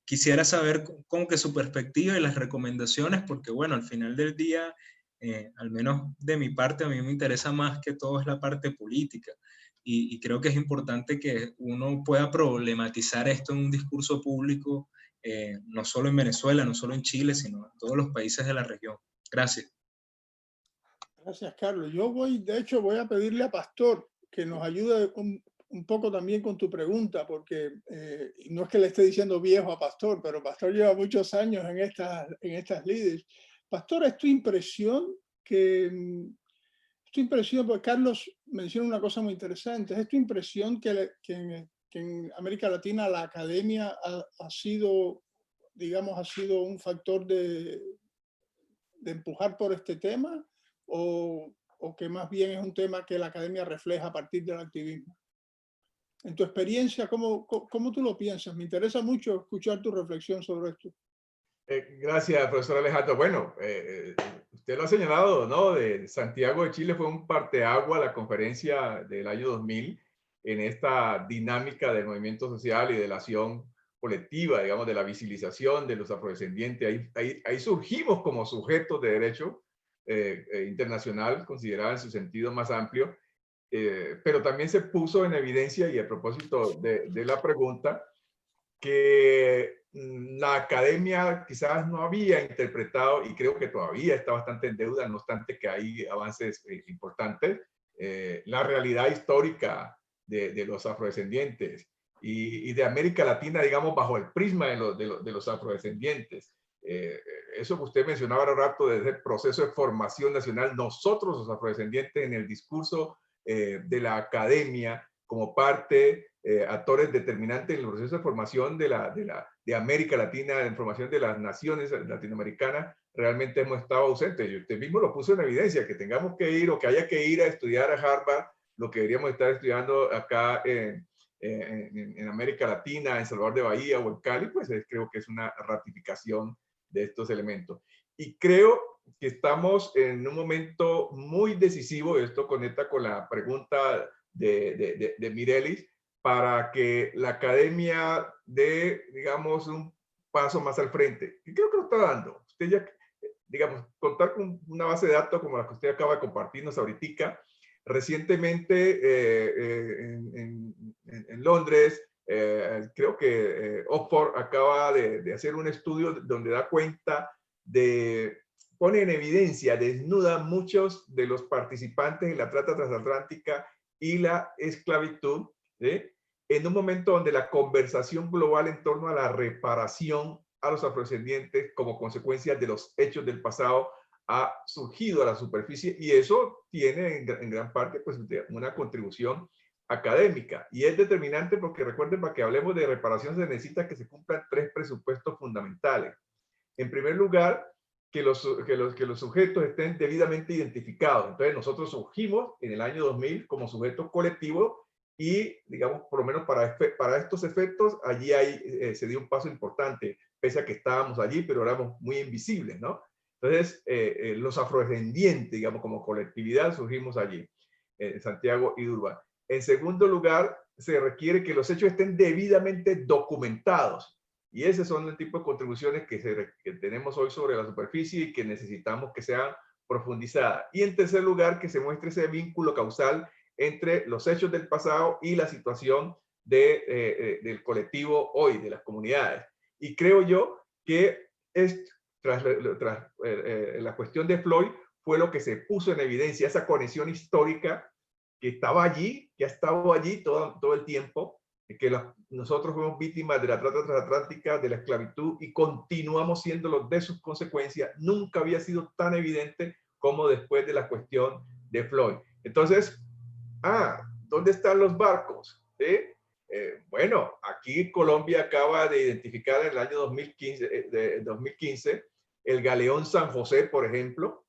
quisiera saber como que su perspectiva y las recomendaciones, porque bueno, al final del día, al menos de mi parte, a mí me interesa más que todo es la parte política, y creo que es importante que uno pueda problematizar esto en un discurso público, no solo en Venezuela, no solo en Chile, sino en todos los países de la región. Gracias. Gracias, Carlos. De hecho, voy a pedirle a Pastor que nos ayude un poco también con tu pregunta, porque no es que le esté diciendo viejo a Pastor, pero Pastor lleva muchos años en estas lides. Pastor, ¿es tu impresión porque Carlos menciona una cosa muy interesante, es tu impresión que en América Latina la academia ha sido, digamos, un factor de empujar por este tema, o que más bien es un tema que la academia refleja a partir del activismo? En tu experiencia, ¿cómo tú lo piensas? Me interesa mucho escuchar tu reflexión sobre esto. Gracias, profesor Alejandro. Bueno, usted lo ha señalado, ¿no? De Santiago de Chile fue un parteagua la conferencia del año 2000 en esta dinámica del movimiento social y de la acción colectiva, digamos, de la visibilización de los afrodescendientes. Ahí surgimos como sujetos de derecho internacional, considerado en su sentido más amplio, pero también se puso en evidencia, y a propósito de la pregunta, que la academia quizás no había interpretado, y creo que todavía está bastante en deuda, no obstante que hay avances importantes, la realidad histórica de los afrodescendientes y de América Latina, digamos, bajo el prisma de los afrodescendientes. Eso que usted mencionaba hace rato, desde el proceso de formación nacional, nosotros los afrodescendientes en el discurso de la academia, como parte, actores determinantes en el proceso de formación de América Latina, en formación de las naciones latinoamericanas, realmente hemos estado ausentes. Y usted mismo lo puso en evidencia, que tengamos que ir o que haya que ir a estudiar a Harvard, lo que deberíamos estar estudiando acá en América Latina, en Salvador de Bahía o en Cali, pues creo que es una ratificación de estos elementos. Y creo que estamos en un momento muy decisivo, esto conecta con la pregunta de Mirelis, para que la academia dé, digamos, un paso más al frente. Y creo que lo está dando. Usted ya, digamos, contar con una base de datos como la que usted acaba de compartirnos ahorita. Recientemente en Londres, creo que Oxford acaba de hacer un estudio donde da cuenta pone en evidencia, desnuda muchos de los participantes en la trata transatlántica y la esclavitud, en un momento donde la conversación global en torno a la reparación a los afrodescendientes como consecuencia de los hechos del pasado ha surgido a la superficie, y eso tiene en gran parte pues una contribución académica, y es determinante porque recuerden, para que hablemos de reparación se necesita que se cumplan 3 presupuestos fundamentales. En primer lugar, que los sujetos estén debidamente identificados. Entonces nosotros surgimos en el año 2000 como sujetos colectivos y, digamos, por lo menos para estos efectos, allí se dio un paso importante, pese a que estábamos allí, pero éramos muy invisibles, ¿no? Entonces, los afrodescendientes, digamos, como colectividad, surgimos allí, en Santiago y Durban. En segundo lugar, se requiere que los hechos estén debidamente documentados. Y esos son el tipo de contribuciones que tenemos hoy sobre la superficie y que necesitamos que sean profundizadas. Y en tercer lugar, que se muestre ese vínculo causal entre los hechos del pasado y la situación del colectivo hoy, de las comunidades. Y creo yo que tras la cuestión de Floyd fue lo que se puso en evidencia, esa conexión histórica que estaba allí, que ha estado allí todo el tiempo, que nosotros fuimos víctimas de la trata transatlántica, de la esclavitud, y continuamos siendo de sus consecuencias. Nunca había sido tan evidente como después de la cuestión de Floyd. Entonces, ¿dónde están los barcos? Bueno, aquí Colombia acaba de identificar en el año 2015 el galeón San José, por ejemplo,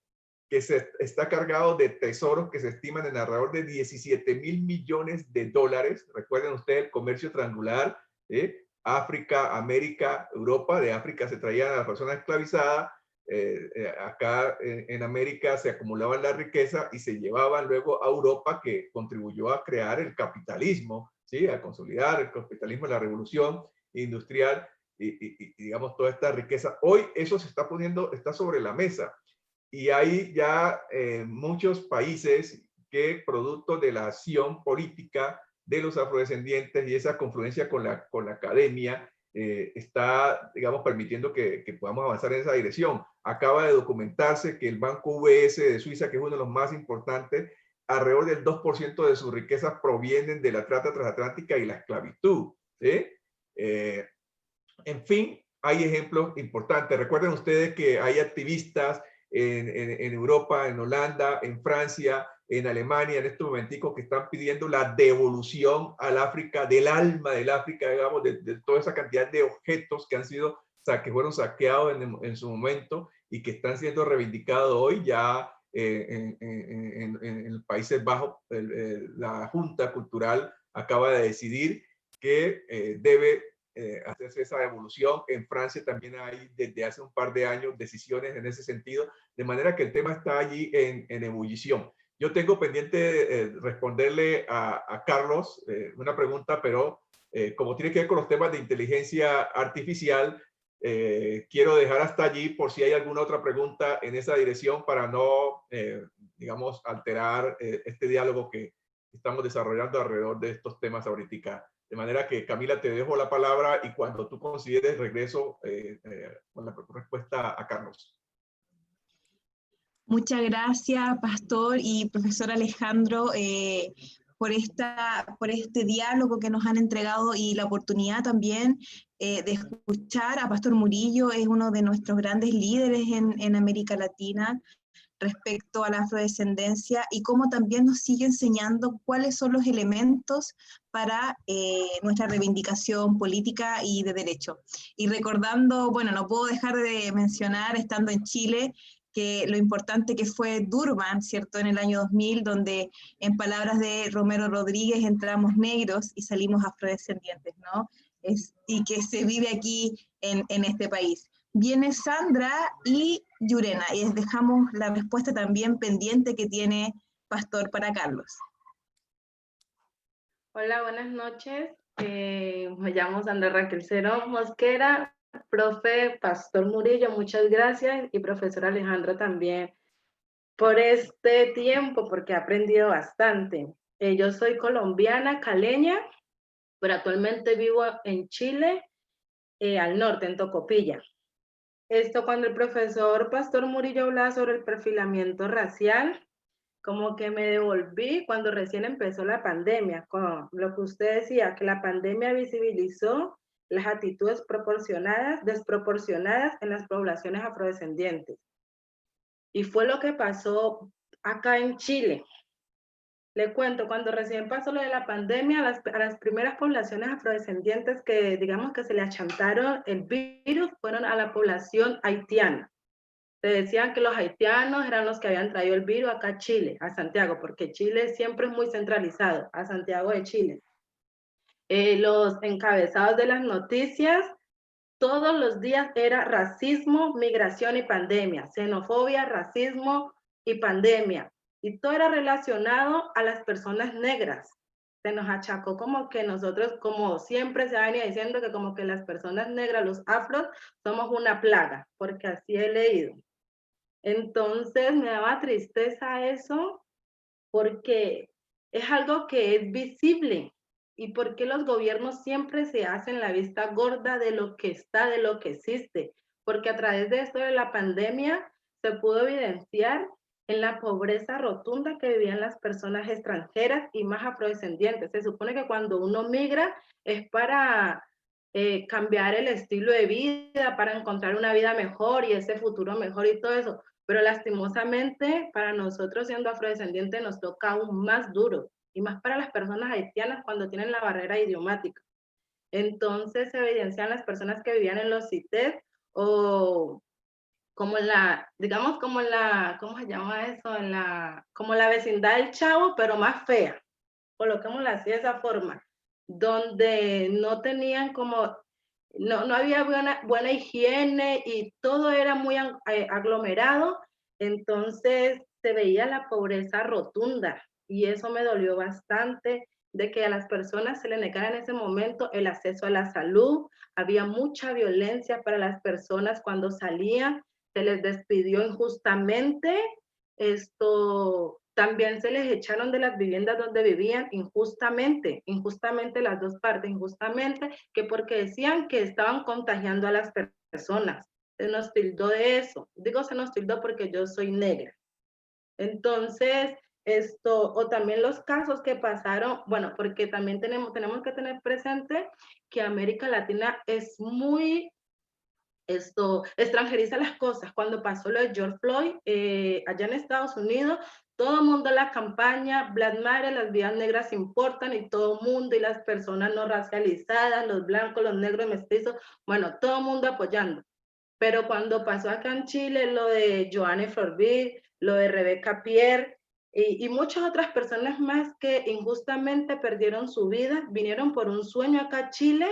que está cargado de tesoros que se estiman en alrededor de 17.000 millones de dólares. Recuerden ustedes el comercio triangular, África, América, Europa. De África se traían a las personas esclavizadas, acá en América se acumulaban la riqueza y se llevaban luego a Europa, que contribuyó a crear el capitalismo, ¿sí? A consolidar el capitalismo en la revolución industrial y digamos toda esta riqueza. Hoy eso se está poniendo, está sobre la mesa. Y hay ya muchos países que, producto de la acción política de los afrodescendientes y esa confluencia con la academia, está, digamos, permitiendo que podamos avanzar en esa dirección. Acaba de documentarse que el Banco UBS de Suiza, que es uno de los más importantes, alrededor del 2% de sus riquezas provienen de la trata transatlántica y la esclavitud. En fin, hay ejemplos importantes. Recuerden ustedes que hay activistas en Europa, en Holanda, en Francia, en Alemania, en estos momenticos, que están pidiendo la devolución al África, del alma del África, digamos, de toda esa cantidad de objetos que que fueron saqueados en su momento y que están siendo reivindicados hoy ya en Países Bajos. La Junta Cultural acaba de decidir que debe hacerse esa evolución. En Francia también hay desde hace un par de años decisiones en ese sentido, de manera que el tema está allí en ebullición. Yo tengo pendiente responderle a Carlos una pregunta, pero como tiene que ver con los temas de inteligencia artificial, quiero dejar hasta allí por si hay alguna otra pregunta en esa dirección para no, digamos, alterar este diálogo que estamos desarrollando alrededor de estos temas ahorita De manera que, Camila, te dejo la palabra y cuando tú consideres regreso con la respuesta a Carlos. Muchas gracias, Pastor y profesor Alejandro, por este diálogo que nos han entregado y la oportunidad también de escuchar a Pastor Murillo. Es uno de nuestros grandes líderes en América Latina respecto a la afrodescendencia y cómo también nos sigue enseñando cuáles son los elementos para nuestra reivindicación política y de derecho. Y recordando, bueno, no puedo dejar de mencionar, estando en Chile, que lo importante que fue Durban, ¿cierto?, en el año 2000, donde en palabras de Romero Rodríguez entramos negros y salimos afrodescendientes, ¿no? Y que se vive aquí en este país. Viene Sandra y Yurena, y les dejamos la respuesta también pendiente que tiene Pastor para Carlos. Hola, buenas noches. Me llamo Sandra Raquel Cerón Mosquera. Profe Pastor Murillo, muchas gracias, y profesor Alejandro también por este tiempo, porque he aprendido bastante. Yo soy colombiana, caleña, pero actualmente vivo en Chile, al norte, en Tocopilla. Cuando el profesor Pastor Murillo hablaba sobre el perfilamiento racial, como que me devolví cuando recién empezó la pandemia, con lo que usted decía, que la pandemia visibilizó las actitudes desproporcionadas en las poblaciones afrodescendientes. Y fue lo que pasó acá en Chile. Le cuento, cuando recién pasó lo de la pandemia, a las primeras poblaciones afrodescendientes que, digamos, que se le achantaron el virus, fueron a la población haitiana. Se decían que los haitianos eran los que habían traído el virus acá a Chile, a Santiago, porque Chile siempre es muy centralizado, a Santiago de Chile. Los encabezados de las noticias todos los días era racismo, migración y pandemia, xenofobia, racismo y pandemia. Y todo era relacionado a las personas negras. Se nos achacó como que nosotros, como siempre se ha venido diciendo, que como que las personas negras, los afros, somos una plaga, porque así he leído. Entonces me daba tristeza eso, porque es algo que es visible. ¿Y por qué los gobiernos siempre se hacen la vista gorda de lo que está, de lo que existe? Porque a través de esto de la pandemia se pudo evidenciar en la pobreza rotunda que vivían las personas extranjeras y más afrodescendientes. Se supone que cuando uno migra es para cambiar el estilo de vida, para encontrar una vida mejor y ese futuro mejor y todo eso. Pero lastimosamente para nosotros siendo afrodescendientes nos toca aún más duro, y más para las personas haitianas cuando tienen la barrera idiomática. Entonces se evidencian las personas que vivían en los CITES o como en la, digamos como en la, ¿cómo se llama eso? Como la vecindad del Chavo, pero más fea, coloquémosla así de esa forma, donde no tenían como, no había buena higiene y todo era muy aglomerado, entonces se veía la pobreza rotunda y eso me dolió bastante, de que a las personas se les negara en ese momento el acceso a la salud, había mucha violencia para las personas cuando salían, se les despidió injustamente, también se les echaron de las viviendas donde vivían injustamente las dos partes, injustamente, que porque decían que estaban contagiando a las personas. Se nos tildó de eso. Digo se nos tildó porque yo soy negra. Entonces, o también los casos que pasaron, bueno, porque también tenemos que tener presente que América Latina es muy extranjeriza las cosas. Cuando pasó lo de George Floyd, allá en Estados Unidos, todo el mundo en la campaña, Black Matter, las vidas negras importan, y todo el mundo, y las personas no racializadas, los blancos, los negros, mestizos, bueno, todo el mundo apoyando. Pero cuando pasó acá en Chile lo de Joanne Forbid, lo de Rebecca Pierre, y muchas otras personas más que injustamente perdieron su vida, vinieron por un sueño acá a Chile,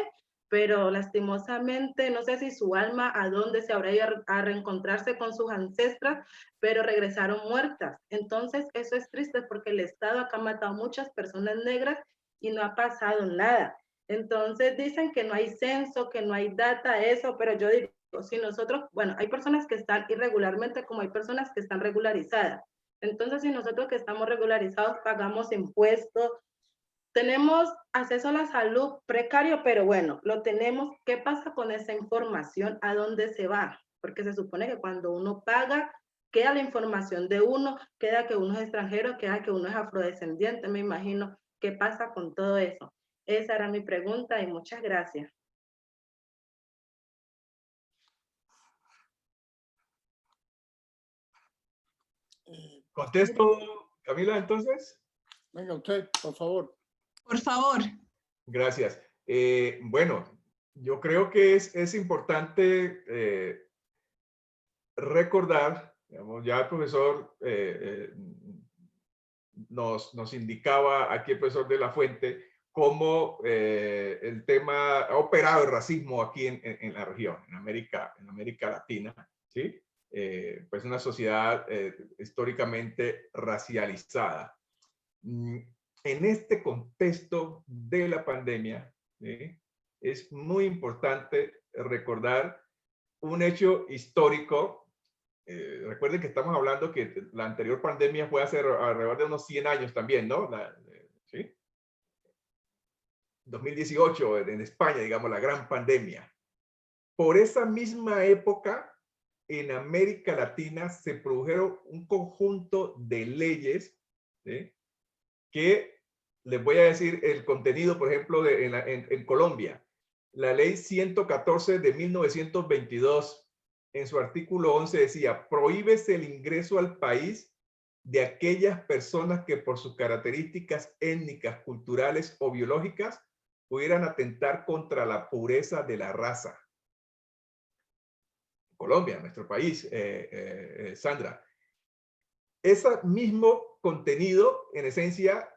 pero lastimosamente no sé si su alma a dónde se habrá ido a reencontrarse con sus ancestras, pero regresaron muertas. Entonces eso es triste porque el Estado acá ha matado a muchas personas negras y no ha pasado nada. Entonces dicen que no hay censo, que no hay data, eso, pero yo digo, si nosotros, bueno, hay personas que están irregularmente como hay personas que están regularizadas. Entonces si nosotros que estamos regularizados pagamos impuestos, tenemos acceso a la salud precario, pero bueno, lo tenemos. ¿Qué pasa con esa información? ¿A dónde se va? Porque se supone que cuando uno paga, queda la información de uno, queda que uno es extranjero, queda que uno es afrodescendiente, me imagino. ¿Qué pasa con todo eso? Esa era mi pregunta y muchas gracias. ¿Contesto, Camila, entonces? Venga, usted, por favor. Por favor. Gracias. Bueno, yo creo que es importante recordar, digamos, ya el profesor nos indicaba aquí el profesor de la Fuente cómo el tema ha operado el racismo aquí en la región, en América Latina, ¿sí? Pues una sociedad históricamente racializada. En este contexto de la pandemia, ¿sí? Es muy importante recordar un hecho histórico. Recuerden que estamos hablando que la anterior pandemia fue hace alrededor de unos 100 años también, ¿no? ¿Sí? 2018 en España, digamos, la gran pandemia. Por esa misma época, en América Latina se produjeron un conjunto de leyes, ¿sí? Que les voy a decir el contenido, por ejemplo, en Colombia. La ley 114 de 1922, en su artículo 11 decía, prohíbese el ingreso al país de aquellas personas que por sus características étnicas, culturales o biológicas pudieran atentar contra la pureza de la raza. Colombia, nuestro país, Sandra. Ese mismo contenido, en esencia,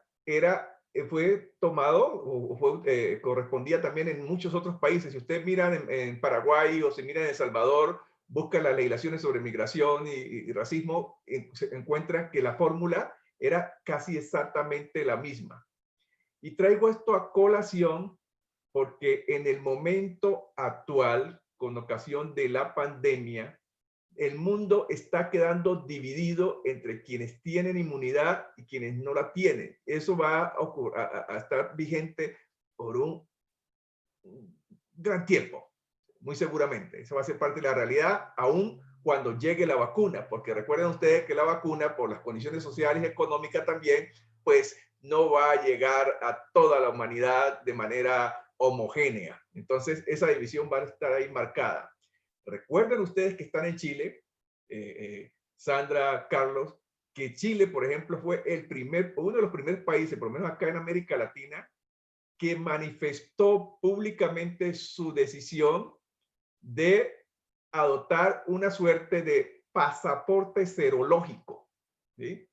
fue tomado o correspondía también en muchos otros países. Si ustedes miran en Paraguay o se miran en El Salvador, buscan las legislaciones sobre migración y racismo, se encuentran que la fórmula era casi exactamente la misma. Y traigo esto a colación porque en el momento actual, con ocasión de la pandemia, el mundo está quedando dividido entre quienes tienen inmunidad y quienes no la tienen. Eso va a estar vigente por un gran tiempo, muy seguramente. Eso va a ser parte de la realidad, aún cuando llegue la vacuna, porque recuerden ustedes que la vacuna, por las condiciones sociales y económicas también, pues no va a llegar a toda la humanidad de manera homogénea. Entonces, esa división va a estar ahí marcada. Recuerden ustedes que están en Chile, Sandra, Carlos, que Chile, por ejemplo, fue uno de los primeros países, por lo menos acá en América Latina, que manifestó públicamente su decisión de adoptar una suerte de pasaporte serológico, ¿sí?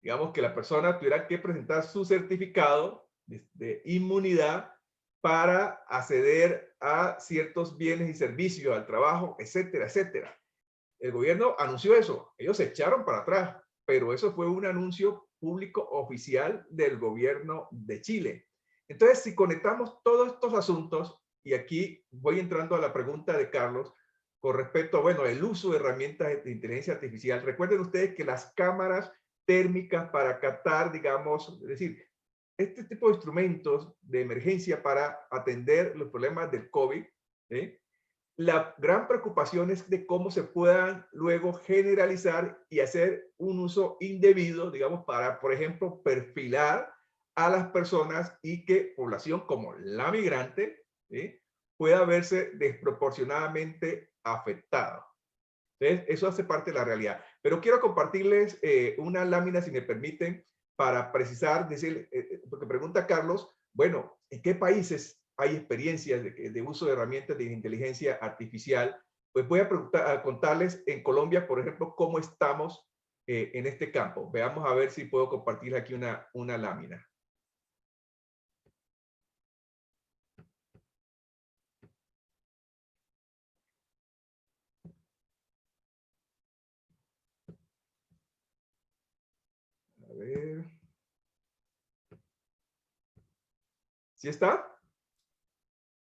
Digamos que la persona tuviera que presentar su certificado de inmunidad para acceder a ciertos bienes y servicios, al trabajo, etcétera, etcétera. El gobierno anunció eso, ellos se echaron para atrás, pero eso fue un anuncio público oficial del gobierno de Chile. Entonces, si conectamos todos estos asuntos, y aquí voy entrando a la pregunta de Carlos, con respecto a, bueno, el uso de herramientas de inteligencia artificial. Recuerden ustedes que las cámaras térmicas para captar, digamos, es decir, este tipo de instrumentos de emergencia para atender los problemas del COVID, ¿eh? La gran preocupación es de cómo se puedan luego generalizar y hacer un uso indebido, digamos, para, por ejemplo, perfilar a las personas y que población como la migrante, ¿sí?, pueda verse desproporcionadamente afectada. Entonces, eso hace parte de la realidad. Pero quiero compartirles una lámina, si me permiten, para precisar, decir, porque pregunta Carlos, bueno, ¿en qué países hay experiencias de uso de herramientas de inteligencia artificial? Pues voy a contarles en Colombia, por ejemplo, cómo estamos en este campo. Veamos a ver si puedo compartir aquí una lámina. A ver. ¿Sí está?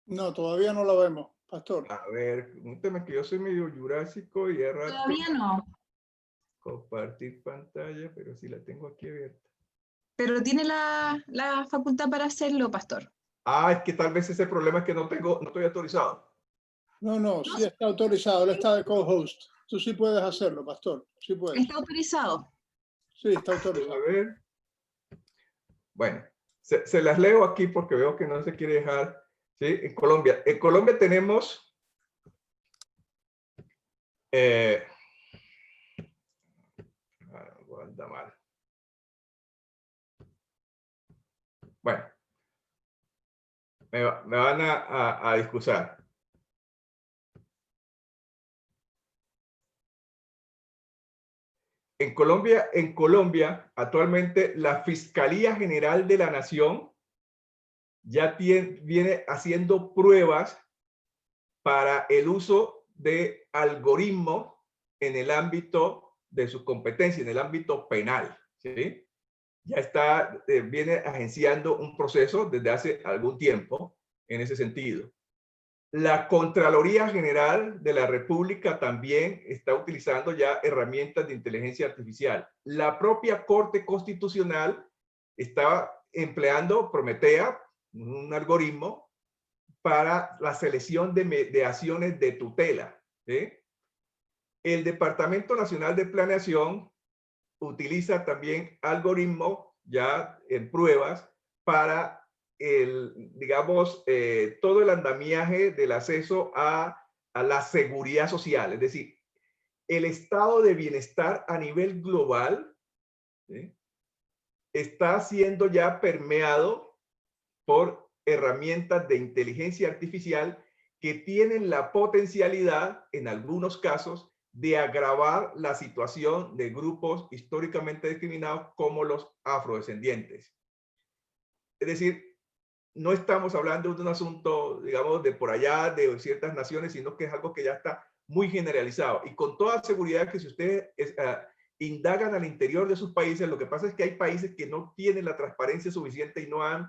No, todavía no la vemos, pastor. A ver, un tema que yo soy medio jurásico y es rato. Todavía no. Compartir pantalla, pero sí la tengo aquí abierta. pero tiene la facultad para hacerlo, pastor. Ah, es que tal vez ese problema es que no estoy autorizado. No, sí está autorizado, él está de co-host. Tú sí puedes hacerlo, pastor, sí puedes. Está autorizado. Sí, está A autorizado. ver. Bueno, se las leo aquí porque veo que no se quiere dejar. ¿Sí? En Colombia tenemos anda mal. Bueno, me van a disculpar. En Colombia, actualmente la Fiscalía General de la Nación ya viene haciendo pruebas para el uso de algoritmos en el ámbito de su competencia, en el ámbito penal. ¿Sí? Ya viene agenciando un proceso desde hace algún tiempo en ese sentido. La Contraloría General de la República también está utilizando ya herramientas de inteligencia artificial. La propia Corte Constitucional está empleando Prometea, un algoritmo para la selección de acciones de tutela. ¿Sí? El Departamento Nacional de Planeación utiliza también algoritmos ya en pruebas para todo el andamiaje del acceso a la seguridad social. Es decir, el estado de bienestar a nivel global, ¿sí?, está siendo ya permeado por herramientas de inteligencia artificial que tienen la potencialidad, en algunos casos, de agravar la situación de grupos históricamente discriminados como los afrodescendientes. Es decir, no estamos hablando de un asunto, digamos, de por allá, de ciertas naciones, sino que es algo que ya está muy generalizado. Y con toda seguridad que si ustedes indagan al interior de sus países, lo que pasa es que hay países que no tienen la transparencia suficiente y no han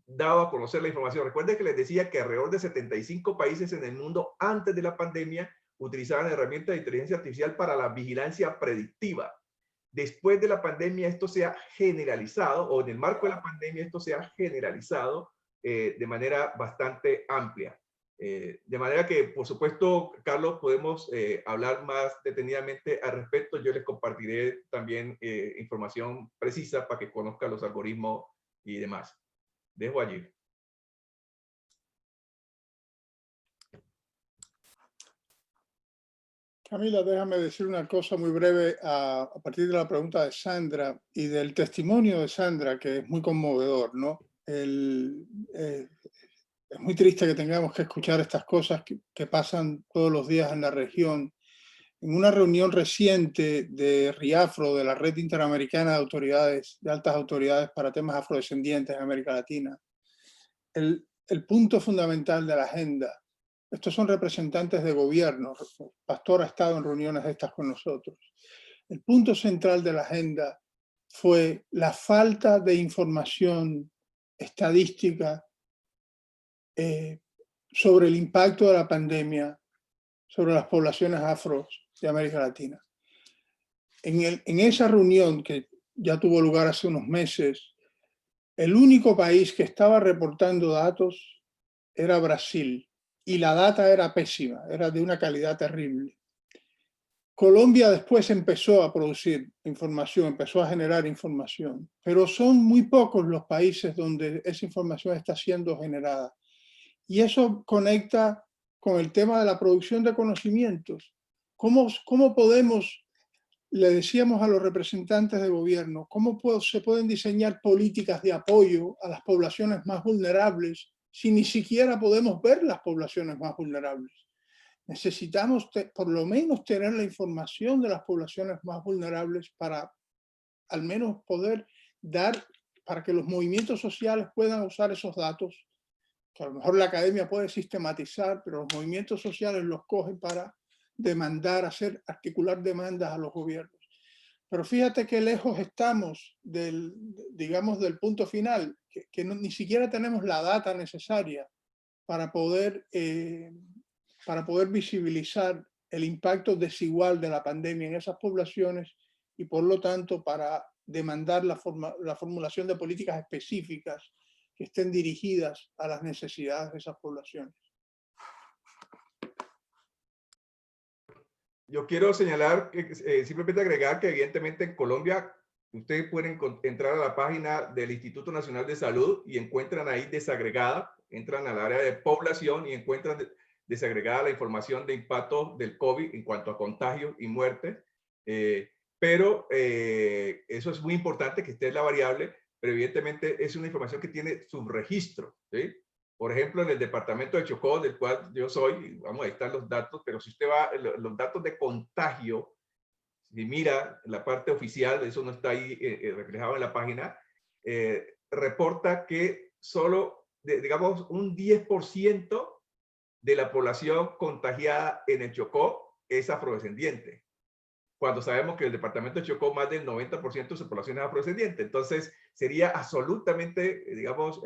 dado a conocer la información. Recuerden que les decía que alrededor de 75 países en el mundo antes de la pandemia utilizaban herramientas de inteligencia artificial para la vigilancia predictiva. Después de la pandemia esto se ha generalizado, o en el marco de la pandemia esto se ha generalizado de manera bastante amplia. De manera que, por supuesto, Carlos, podemos hablar más detenidamente al respecto. Yo les compartiré también información precisa para que conozcan los algoritmos y demás. Dejo allí. Camila, déjame decir una cosa muy breve a partir de la pregunta de Sandra y del testimonio de Sandra, que es muy conmovedor, ¿no? Es muy triste que tengamos que escuchar estas cosas que pasan todos los días en la región. En una reunión reciente de RIAFRO, de la Red Interamericana de Autoridades, de Altas Autoridades para Temas Afrodescendientes en América Latina, el punto fundamental de la agenda, estos son representantes de gobierno, Pastor ha estado en reuniones de estas con nosotros, el punto central de la agenda fue la falta de información estadística sobre el impacto de la pandemia sobre las poblaciones afro de América Latina. En esa reunión que ya tuvo lugar hace unos meses, el único país que estaba reportando datos era Brasil y la data era pésima, era de una calidad terrible. Colombia después empezó a producir información, empezó a generar información, pero son muy pocos los países donde esa información está siendo generada. Y eso conecta con el tema de la producción de conocimientos. ¿Cómo podemos, le decíamos a los representantes de gobierno, cómo se pueden diseñar políticas de apoyo a las poblaciones más vulnerables si ni siquiera podemos ver las poblaciones más vulnerables? Necesitamos por lo menos tener la información de las poblaciones más vulnerables para al menos poder dar, para que los movimientos sociales puedan usar esos datos, que a lo mejor la academia puede sistematizar, pero los movimientos sociales los cogen para demandar, articular demandas a los gobiernos. Pero fíjate qué lejos estamos del punto final, que ni siquiera tenemos la data necesaria para poder visibilizar el impacto desigual de la pandemia en esas poblaciones y por lo tanto para demandar la formulación de políticas específicas que estén dirigidas a las necesidades de esas poblaciones. Yo quiero señalar, simplemente agregar que evidentemente en Colombia ustedes pueden entrar a la página del Instituto Nacional de Salud y encuentran ahí desagregada, entran al área de población y encuentran desagregada la información de impacto del COVID en cuanto a contagios y muertes. Pero eso es muy importante que esté en la variable, pero evidentemente es una información que tiene subregistro, ¿sí? Por ejemplo, en el departamento de Chocó, del cual yo soy, vamos, ahí están los datos, pero si usted va, los datos de contagio, si mira la parte oficial, eso no está ahí reflejado en la página, reporta que solo, digamos, un 10% de la población contagiada en el Chocó es afrodescendiente, cuando sabemos que el departamento de Chocó más del 90% de su población es afrodescendiente. Entonces, sería absolutamente, digamos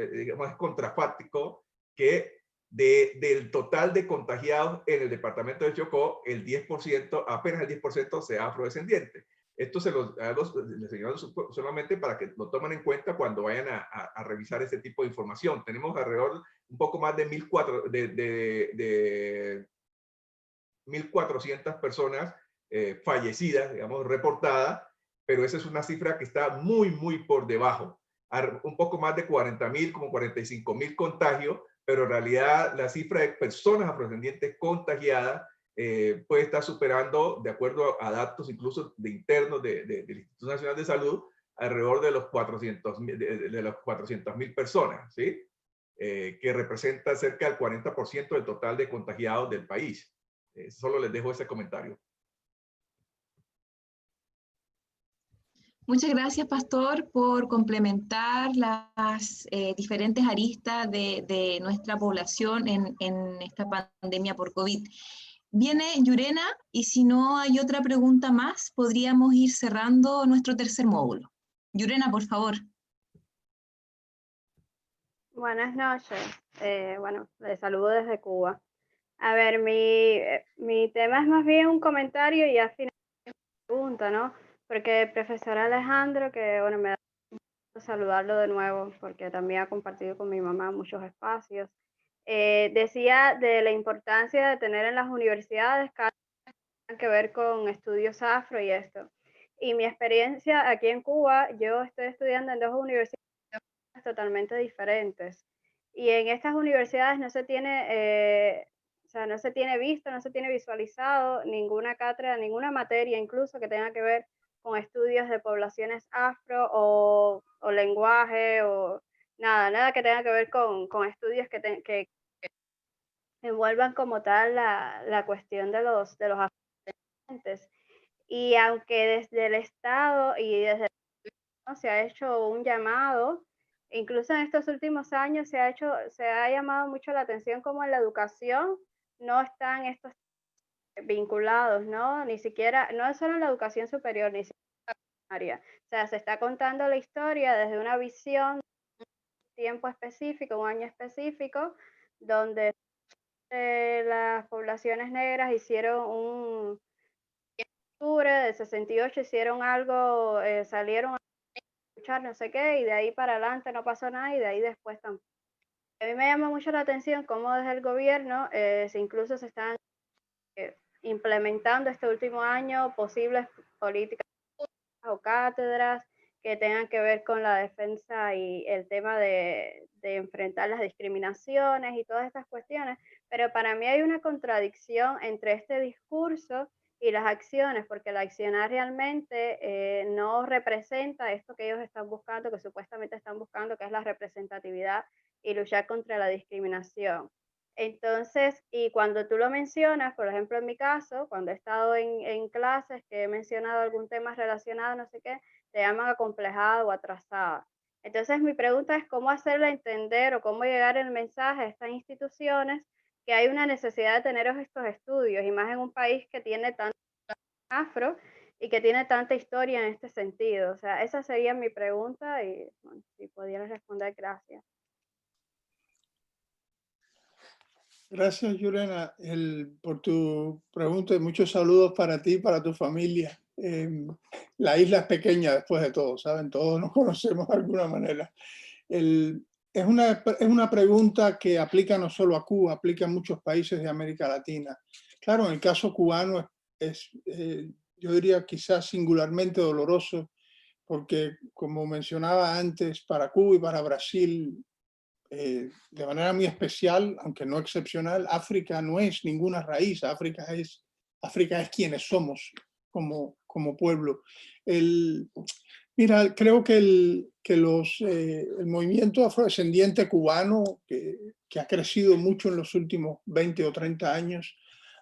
contrafáctico que del total de contagiados en el departamento de Chocó, el 10%, apenas el 10% sea afrodescendiente. Esto les señalo solamente para que lo tomen en cuenta cuando vayan a revisar este tipo de información. Tenemos alrededor un poco más de 1.400 personas fallecidas, digamos, reportadas, pero esa es una cifra que está muy, muy por debajo. Un poco más de 40.000, como 45.000 contagios, pero en realidad la cifra de personas afrodescendientes contagiadas puede estar superando, de acuerdo a datos incluso de internos del Instituto Nacional de Salud, alrededor de los 400.000 personas, ¿sí? Que representa cerca del 40% del total de contagiados del país. Solo les dejo ese comentario. Muchas gracias, Pastor, por complementar las diferentes aristas de nuestra población en esta pandemia por COVID. Viene Yurena, y si no hay otra pregunta más, podríamos ir cerrando nuestro tercer módulo. Yurena, por favor. Buenas noches. Bueno, les saludo desde Cuba. A ver, mi tema es más bien un comentario y al final una pregunta, ¿no? Porque el profesor Alejandro, que bueno, me da gusto saludarlo de nuevo, porque también ha compartido con mi mamá muchos espacios, decía de la importancia de tener en las universidades que tengan que ver con estudios afro y esto. Y mi experiencia aquí en Cuba, yo estoy estudiando en 2 universidades totalmente diferentes. Y en estas universidades no se tiene, no se tiene visto, no se tiene visualizado ninguna cátedra, ninguna materia incluso que tenga que ver con estudios de poblaciones afro o lenguaje o nada que tenga que ver con estudios que envuelvan como tal la cuestión de los afrodescendientes. Y aunque desde el Estado y desde se ha hecho un llamado, incluso en estos últimos años se ha llamado mucho la atención como en la educación no están estos vinculados, ¿no? Ni siquiera, no es solo en la educación superior, ni siquiera en la primaria. O sea, se está contando la historia desde una visión, un tiempo específico, un año específico, donde las poblaciones negras hicieron un octubre del 68, hicieron algo, salieron a escuchar no sé qué, y de ahí para adelante no pasó nada, y de ahí después tampoco. A mí me llama mucho la atención cómo desde el gobierno incluso se están implementando este último año posibles políticas o cátedras que tengan que ver con la defensa y el tema de enfrentar las discriminaciones y todas estas cuestiones, pero para mí hay una contradicción entre este discurso y las acciones, porque la accionar realmente no representa esto que ellos están buscando, que supuestamente están buscando, que es la representatividad y luchar contra la discriminación. Entonces, y cuando tú lo mencionas, por ejemplo, en mi caso, cuando he estado en clases que he mencionado algún tema relacionado, no sé qué, te llaman acomplejada o atrasada. Entonces, mi pregunta es cómo hacerle entender o cómo llegar el mensaje a estas instituciones que hay una necesidad de tener estos estudios, y más en un país que tiene tanto afro y que tiene tanta historia en este sentido. O sea, esa sería mi pregunta y bueno, si pudieras responder, gracias. Gracias, Yurena, por tu pregunta y muchos saludos para ti y para tu familia. La isla es pequeña después de todo, ¿saben? Todos nos conocemos de alguna manera. Es una pregunta que aplica no solo a Cuba, aplica a muchos países de América Latina. Claro, en el caso cubano yo diría quizás singularmente doloroso, porque como mencionaba antes, para Cuba y para Brasil, de manera muy especial, aunque no excepcional, África no es ninguna raíz, África es quienes somos como pueblo. Mira, creo que el movimiento afrodescendiente cubano, que ha crecido mucho en los últimos 20 o 30 años,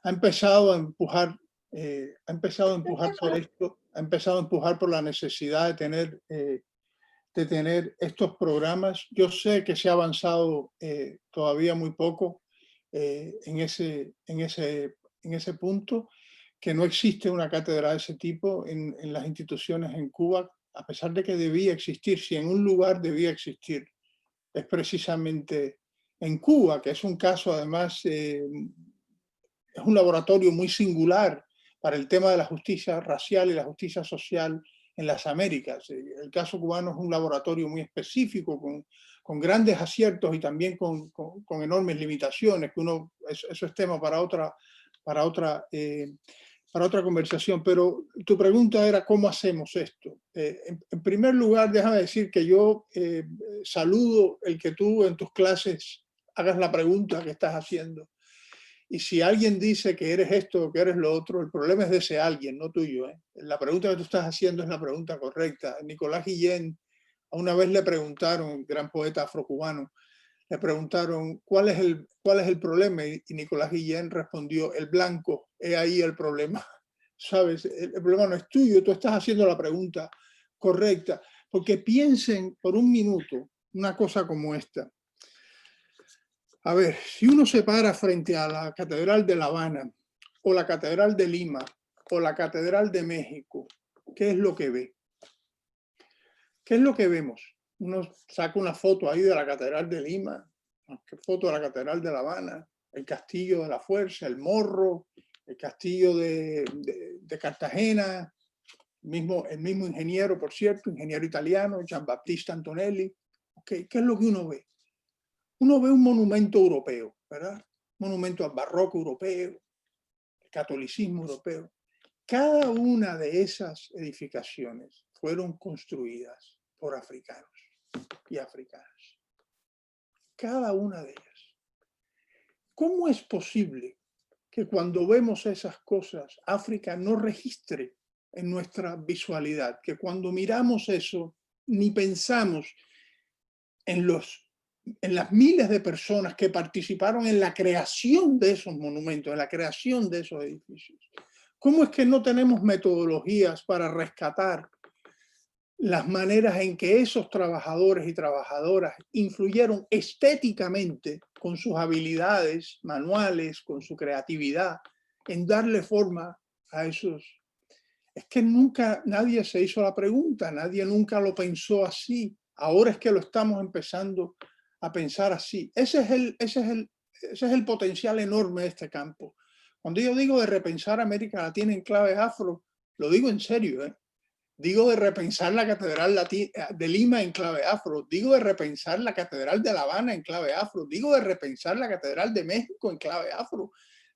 ha empezado a empujar por esto, ha empezado a empujar por la necesidad de tener estos programas. Yo sé que se ha avanzado todavía muy poco en ese punto, que no existe una cátedra de ese tipo en las instituciones en Cuba, a pesar de que debía existir. Si en un lugar debía existir, es precisamente en Cuba, que es un caso además, es un laboratorio muy singular para el tema de la justicia racial y la justicia social en las Américas. El caso cubano es un laboratorio muy específico, con grandes aciertos y también con enormes limitaciones, que eso es tema para otra conversación. Pero tu pregunta era ¿cómo hacemos esto? En primer lugar, déjame decir que yo saludo el que tú en tus clases hagas la pregunta que estás haciendo. Y si alguien dice que eres esto o que eres lo otro, el problema es de ese alguien, no tuyo. La pregunta que tú estás haciendo es la pregunta correcta. Nicolás Guillén, a una vez le preguntaron, gran poeta afrocubano, le preguntaron ¿cuál es el problema? Y Nicolás Guillén respondió: el blanco, he ahí el problema. ¿Sabes? El problema no es tuyo, tú estás haciendo la pregunta correcta. Porque piensen por un minuto una cosa como esta. A ver, si uno se para frente a la Catedral de La Habana, o la Catedral de Lima, o la Catedral de México, ¿qué es lo que ve? ¿Qué es lo que vemos? Uno saca una foto ahí de la Catedral de Lima, ¿qué foto de la Catedral de La Habana? El Castillo de la Fuerza, el Morro, el Castillo de Cartagena, el mismo ingeniero, por cierto, ingeniero italiano, Giambattista Antonelli. ¿Qué es lo que uno ve? Uno ve un monumento europeo, ¿verdad? Un monumento al barroco europeo, el catolicismo europeo. Cada una de esas edificaciones fueron construidas por africanos y africanas. Cada una de ellas. ¿Cómo es posible que cuando vemos esas cosas, África no registre en nuestra visualidad? Que cuando miramos eso, ni pensamos en las miles de personas que participaron en la creación de esos monumentos, en la creación de esos edificios. ¿Cómo es que no tenemos metodologías para rescatar las maneras en que esos trabajadores y trabajadoras influyeron estéticamente con sus habilidades manuales, con su creatividad, en darle forma a esos? Es que nunca nadie se hizo la pregunta, nadie nunca lo pensó así. Ahora es que lo estamos empezando a pensar así. Ese es el potencial enorme de este campo. Cuando yo digo de repensar América Latina en clave afro, lo digo en serio, ¿eh? Digo de repensar la Catedral de Lima en clave afro, digo de repensar la Catedral de La Habana en clave afro, digo de repensar la Catedral de México en clave afro,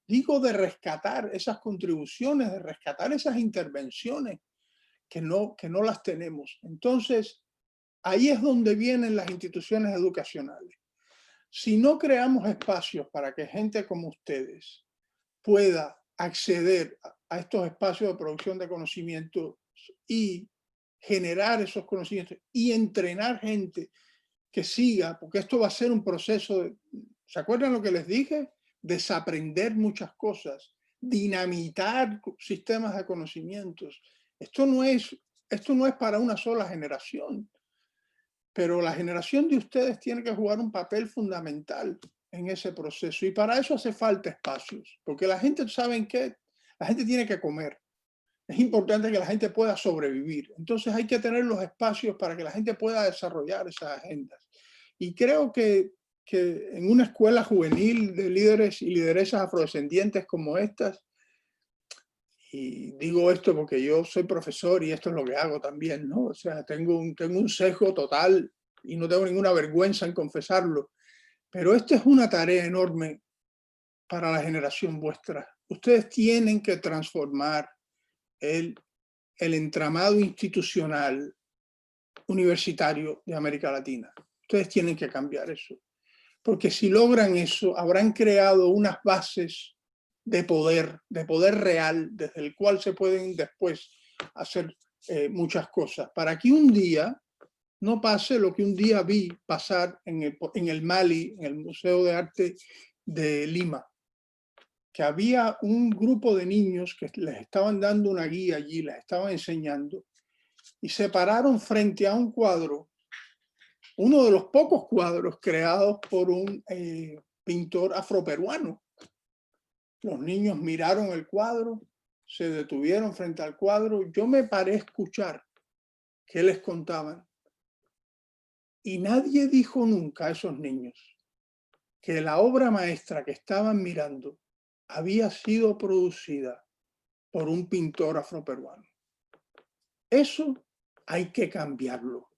digo de rescatar esas contribuciones, de rescatar esas intervenciones que no las tenemos. Entonces, ahí es donde vienen las instituciones educacionales. Si no creamos espacios para que gente como ustedes pueda acceder a estos espacios de producción de conocimiento y generar esos conocimientos y entrenar gente que siga, porque esto va a ser un proceso ¿se acuerdan lo que les dije? Desaprender muchas cosas, dinamitar sistemas de conocimientos. Esto no es para una sola generación, pero la generación de ustedes tiene que jugar un papel fundamental en ese proceso y para eso hace falta espacios, porque la gente, ¿saben qué? La gente tiene que comer. Es importante que la gente pueda sobrevivir. Entonces hay que tener los espacios para que la gente pueda desarrollar esas agendas. Y creo que en una escuela juvenil de líderes y lideresas afrodescendientes como estas, y digo esto porque yo soy profesor y esto es lo que hago también, ¿no? O sea, tengo un sesgo total y no tengo ninguna vergüenza en confesarlo, pero esta es una tarea enorme para la generación vuestra. Ustedes tienen que transformar el entramado institucional universitario de América Latina. Ustedes tienen que cambiar eso, porque si logran eso, habrán creado unas bases de poder real, desde el cual se pueden después hacer muchas cosas. Para que un día no pase lo que un día vi pasar en el Mali, en el Museo de Arte de Lima, que había un grupo de niños que les estaban dando una guía allí, les estaban enseñando, y se pararon frente a un cuadro, uno de los pocos cuadros creados por un pintor afroperuano. Los niños miraron el cuadro, se detuvieron frente al cuadro. Yo me paré a escuchar qué les contaban. Y nadie dijo nunca a esos niños que la obra maestra que estaban mirando había sido producida por un pintor afroperuano. Eso hay que cambiarlo.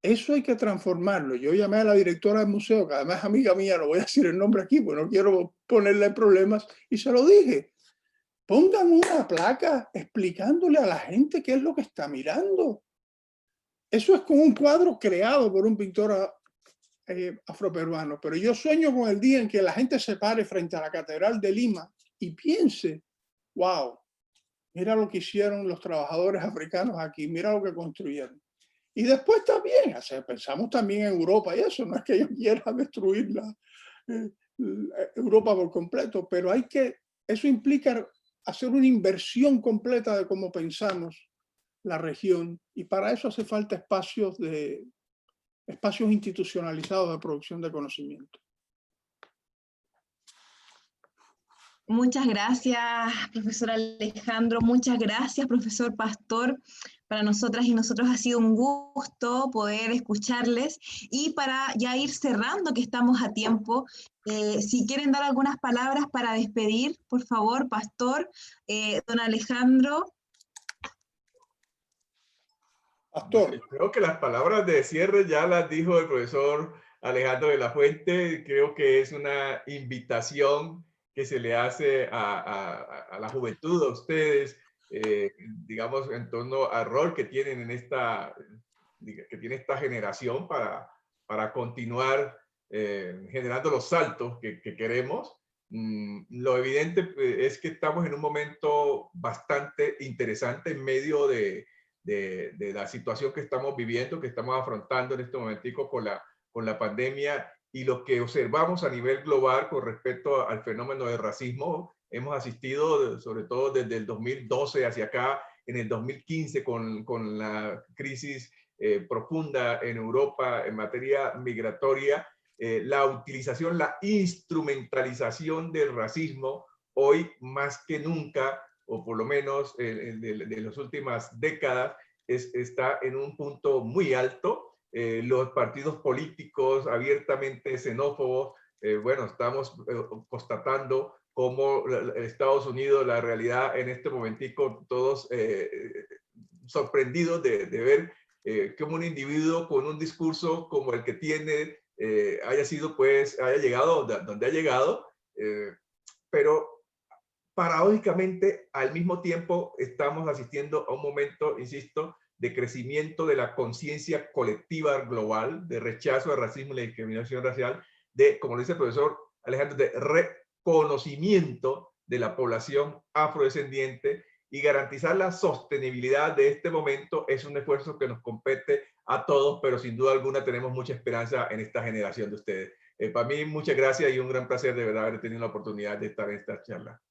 Eso hay que transformarlo. Yo llamé a la directora del museo, que además es amiga mía, no voy a decir el nombre aquí, porque no quiero ponerle problemas, y se lo dije. Pongan una placa explicándole a la gente qué es lo que está mirando. Eso es como un cuadro creado por un pintor afroperuano, pero yo sueño con el día en que la gente se pare frente a la Catedral de Lima y piense, wow, mira lo que hicieron los trabajadores africanos aquí, mira lo que construyeron. Y después también, o sea, pensamos también en Europa y eso, no es que yo quiera destruir Europa por completo, pero eso implica hacer una inversión completa de cómo pensamos la región, y para eso hace falta espacios institucionalizados de producción de conocimiento. Muchas gracias, profesor Alejandro. Muchas gracias, profesor Pastor. Para nosotras y nosotros ha sido un gusto poder escucharles. Y para ya ir cerrando, que estamos a tiempo, si quieren dar algunas palabras para despedir, por favor, Pastor, don Alejandro. Pastor. Creo que las palabras de cierre ya las dijo el profesor Alejandro de la Fuente. Creo que es una invitación que se le hace a la juventud, a ustedes, digamos, en torno al rol que tienen que tiene esta generación para continuar generando los saltos que queremos. Lo evidente es que estamos en un momento bastante interesante en medio de la situación que estamos viviendo, que estamos afrontando en este momentico con la pandemia, y lo que observamos a nivel global con respecto al fenómeno del racismo. Hemos asistido, sobre todo desde el 2012 hacia acá, en el 2015 con la crisis profunda en Europa en materia migratoria, la utilización, la instrumentalización del racismo hoy más que nunca, o por lo menos de las últimas décadas, está en un punto muy alto. Los partidos políticos abiertamente xenófobos, bueno, estamos constatando cómo Estados Unidos, la realidad en este momentico, todos sorprendidos de ver cómo un individuo con un discurso como el que tiene haya llegado donde ha llegado, pero paradójicamente, al mismo tiempo, estamos asistiendo a un momento, insisto, de crecimiento de la conciencia colectiva global, de rechazo al racismo y la discriminación racial, de, como lo dice el profesor Alejandro, de reconocimiento de la población afrodescendiente, y garantizar la sostenibilidad de este momento es un esfuerzo que nos compete a todos, pero sin duda alguna tenemos mucha esperanza en esta generación de ustedes. Para mí, muchas gracias y un gran placer de verdad haber tenido la oportunidad de estar en esta charla.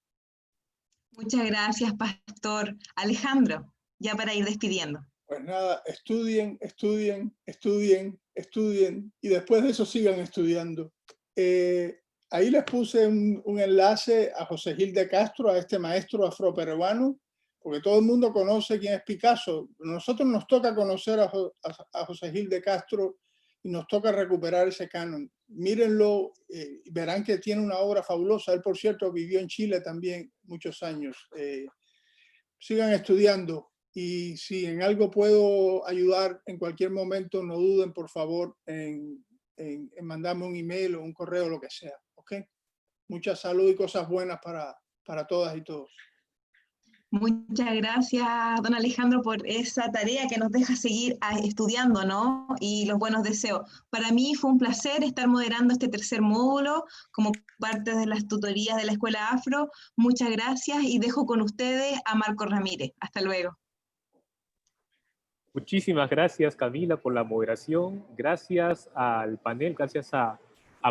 Muchas gracias, Pastor. Alejandro, ya para ir despidiendo. Pues nada, estudien, estudien, estudien, estudien, y después de eso sigan estudiando. Ahí les puse un enlace a José Gil de Castro, a este maestro afroperuano, porque todo el mundo conoce quién es Picasso. Nosotros nos toca conocer a José Gil de Castro y nos toca recuperar ese canon. Mírenlo, verán que tiene una obra fabulosa. Él, por cierto, vivió en Chile también muchos años. sigan estudiando. Y si en algo puedo ayudar en cualquier momento, no duden, por favor, en mandarme un email o un correo, lo que sea. ¿Ok? Mucha salud y cosas buenas para todas y todos. Muchas gracias, don Alejandro, por esa tarea que nos deja seguir estudiando, ¿no? Y los buenos deseos. Para mí fue un placer estar moderando este tercer módulo como parte de las tutorías de la Escuela Afro. Muchas gracias y dejo con ustedes a Marco Ramírez. Hasta luego. Muchísimas gracias, Camila, por la moderación. Gracias al panel, gracias a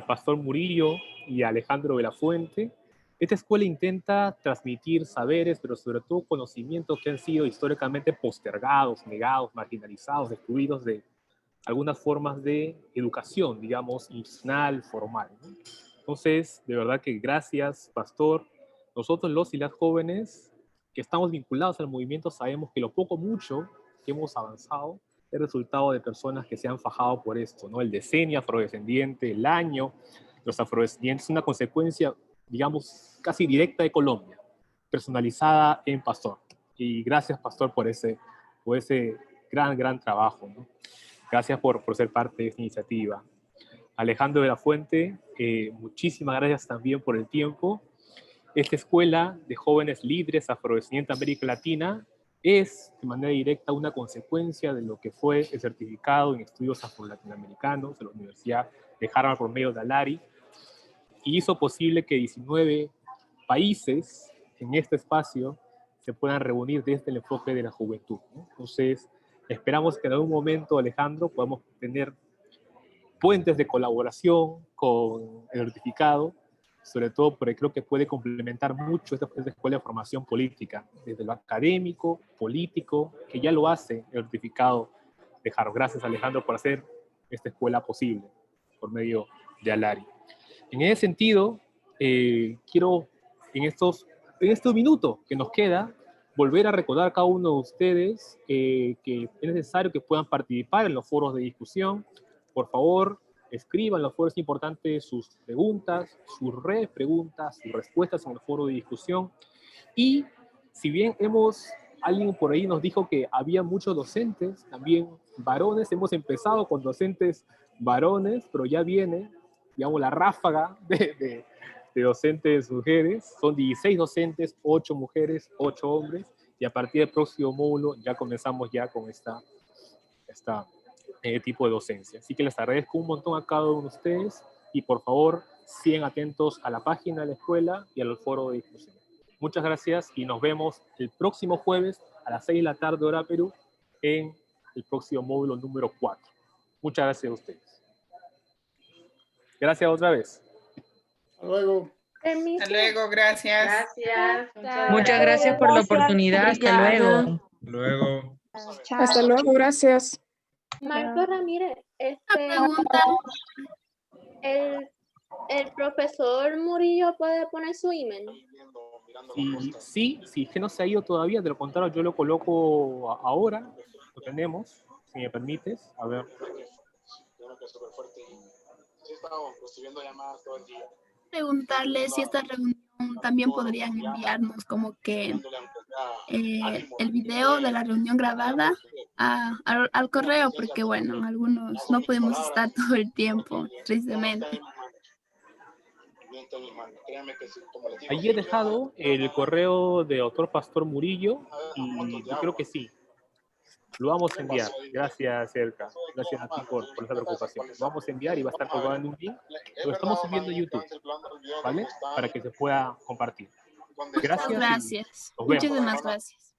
Pastor Murillo y a Alejandro de la Fuente. Esta escuela intenta transmitir saberes, pero sobre todo conocimientos que han sido históricamente postergados, negados, marginalizados, excluidos de algunas formas de educación, digamos, institucional, formal, ¿no? Entonces, de verdad que gracias, Pastor. Nosotros, los y las jóvenes que estamos vinculados al movimiento, sabemos que lo poco mucho que hemos avanzado es resultado de personas que se han fajado por esto, ¿no? El decenio afrodescendiente, el año, los afrodescendientes, es una consecuencia, digamos, casi directa de Colombia, personalizada en Pastor. Y gracias, Pastor, por ese gran trabajo, ¿no? Gracias por ser parte de esta iniciativa. Alejandro de la Fuente, muchísimas gracias también por el tiempo. Esta escuela de jóvenes líderes afrodescendientes de América Latina es de manera directa una consecuencia de lo que fue el certificado en estudios afro-latinoamericanos de la Universidad de Harvard por medio de ALARI, y hizo posible que 19 países en este espacio se puedan reunir desde el enfoque de la juventud, ¿no? Entonces, esperamos que en algún momento, Alejandro, podamos tener puentes de colaboración con el certificado, sobre todo porque creo que puede complementar mucho esta escuela de formación política, desde lo académico, político, que ya lo hace el certificado de Harvard. Gracias, Alejandro, por hacer esta escuela posible por medio de ALARI. En ese sentido, quiero en estos minutos que nos queda, volver a recordar a cada uno de ustedes que es necesario que puedan participar en los foros de discusión. Por favor, escriban en los foros importantes sus preguntas, sus preguntas, sus respuestas en el foro de discusión. Y si bien alguien por ahí nos dijo que había muchos docentes, también varones, hemos empezado con docentes varones, pero ya viene, digamos, la ráfaga de docentes mujeres. Son 16 docentes, 8 mujeres, 8 hombres, y a partir del próximo módulo ya comenzamos ya con esta tipo de docencia. Así que les agradezco un montón a cada uno de ustedes y por favor, sigan atentos a la página de la escuela y al foro de discusión. Muchas gracias y nos vemos el próximo jueves a las 6 de la tarde hora Perú en el próximo módulo número 4. Muchas gracias a ustedes. Gracias otra vez. Hasta luego. Hasta luego, gracias. Muchas gracias por la oportunidad. Hasta luego. Luego. Hasta luego, gracias. Marco Ramírez, pregunta. ¿El profesor Murillo puede poner su email? Sí, es que no se ha ido todavía, de lo contrario yo lo coloco ahora, lo tenemos, si me permites, a ver. Preguntarle si esta reunión también podrían enviarnos como que el video de la reunión grabada al correo, porque bueno, algunos no podemos estar todo el tiempo, tristemente. Allí he dejado el correo de autor Pastor Murillo y yo creo que sí. Lo vamos a enviar. Gracias, Erika. Gracias a ti por esa preocupación. Lo vamos a enviar y va a estar colgado en un link. Lo estamos subiendo en YouTube, ¿vale? Para que se pueda compartir. Gracias. Gracias. Nos vemos. Muchísimas gracias.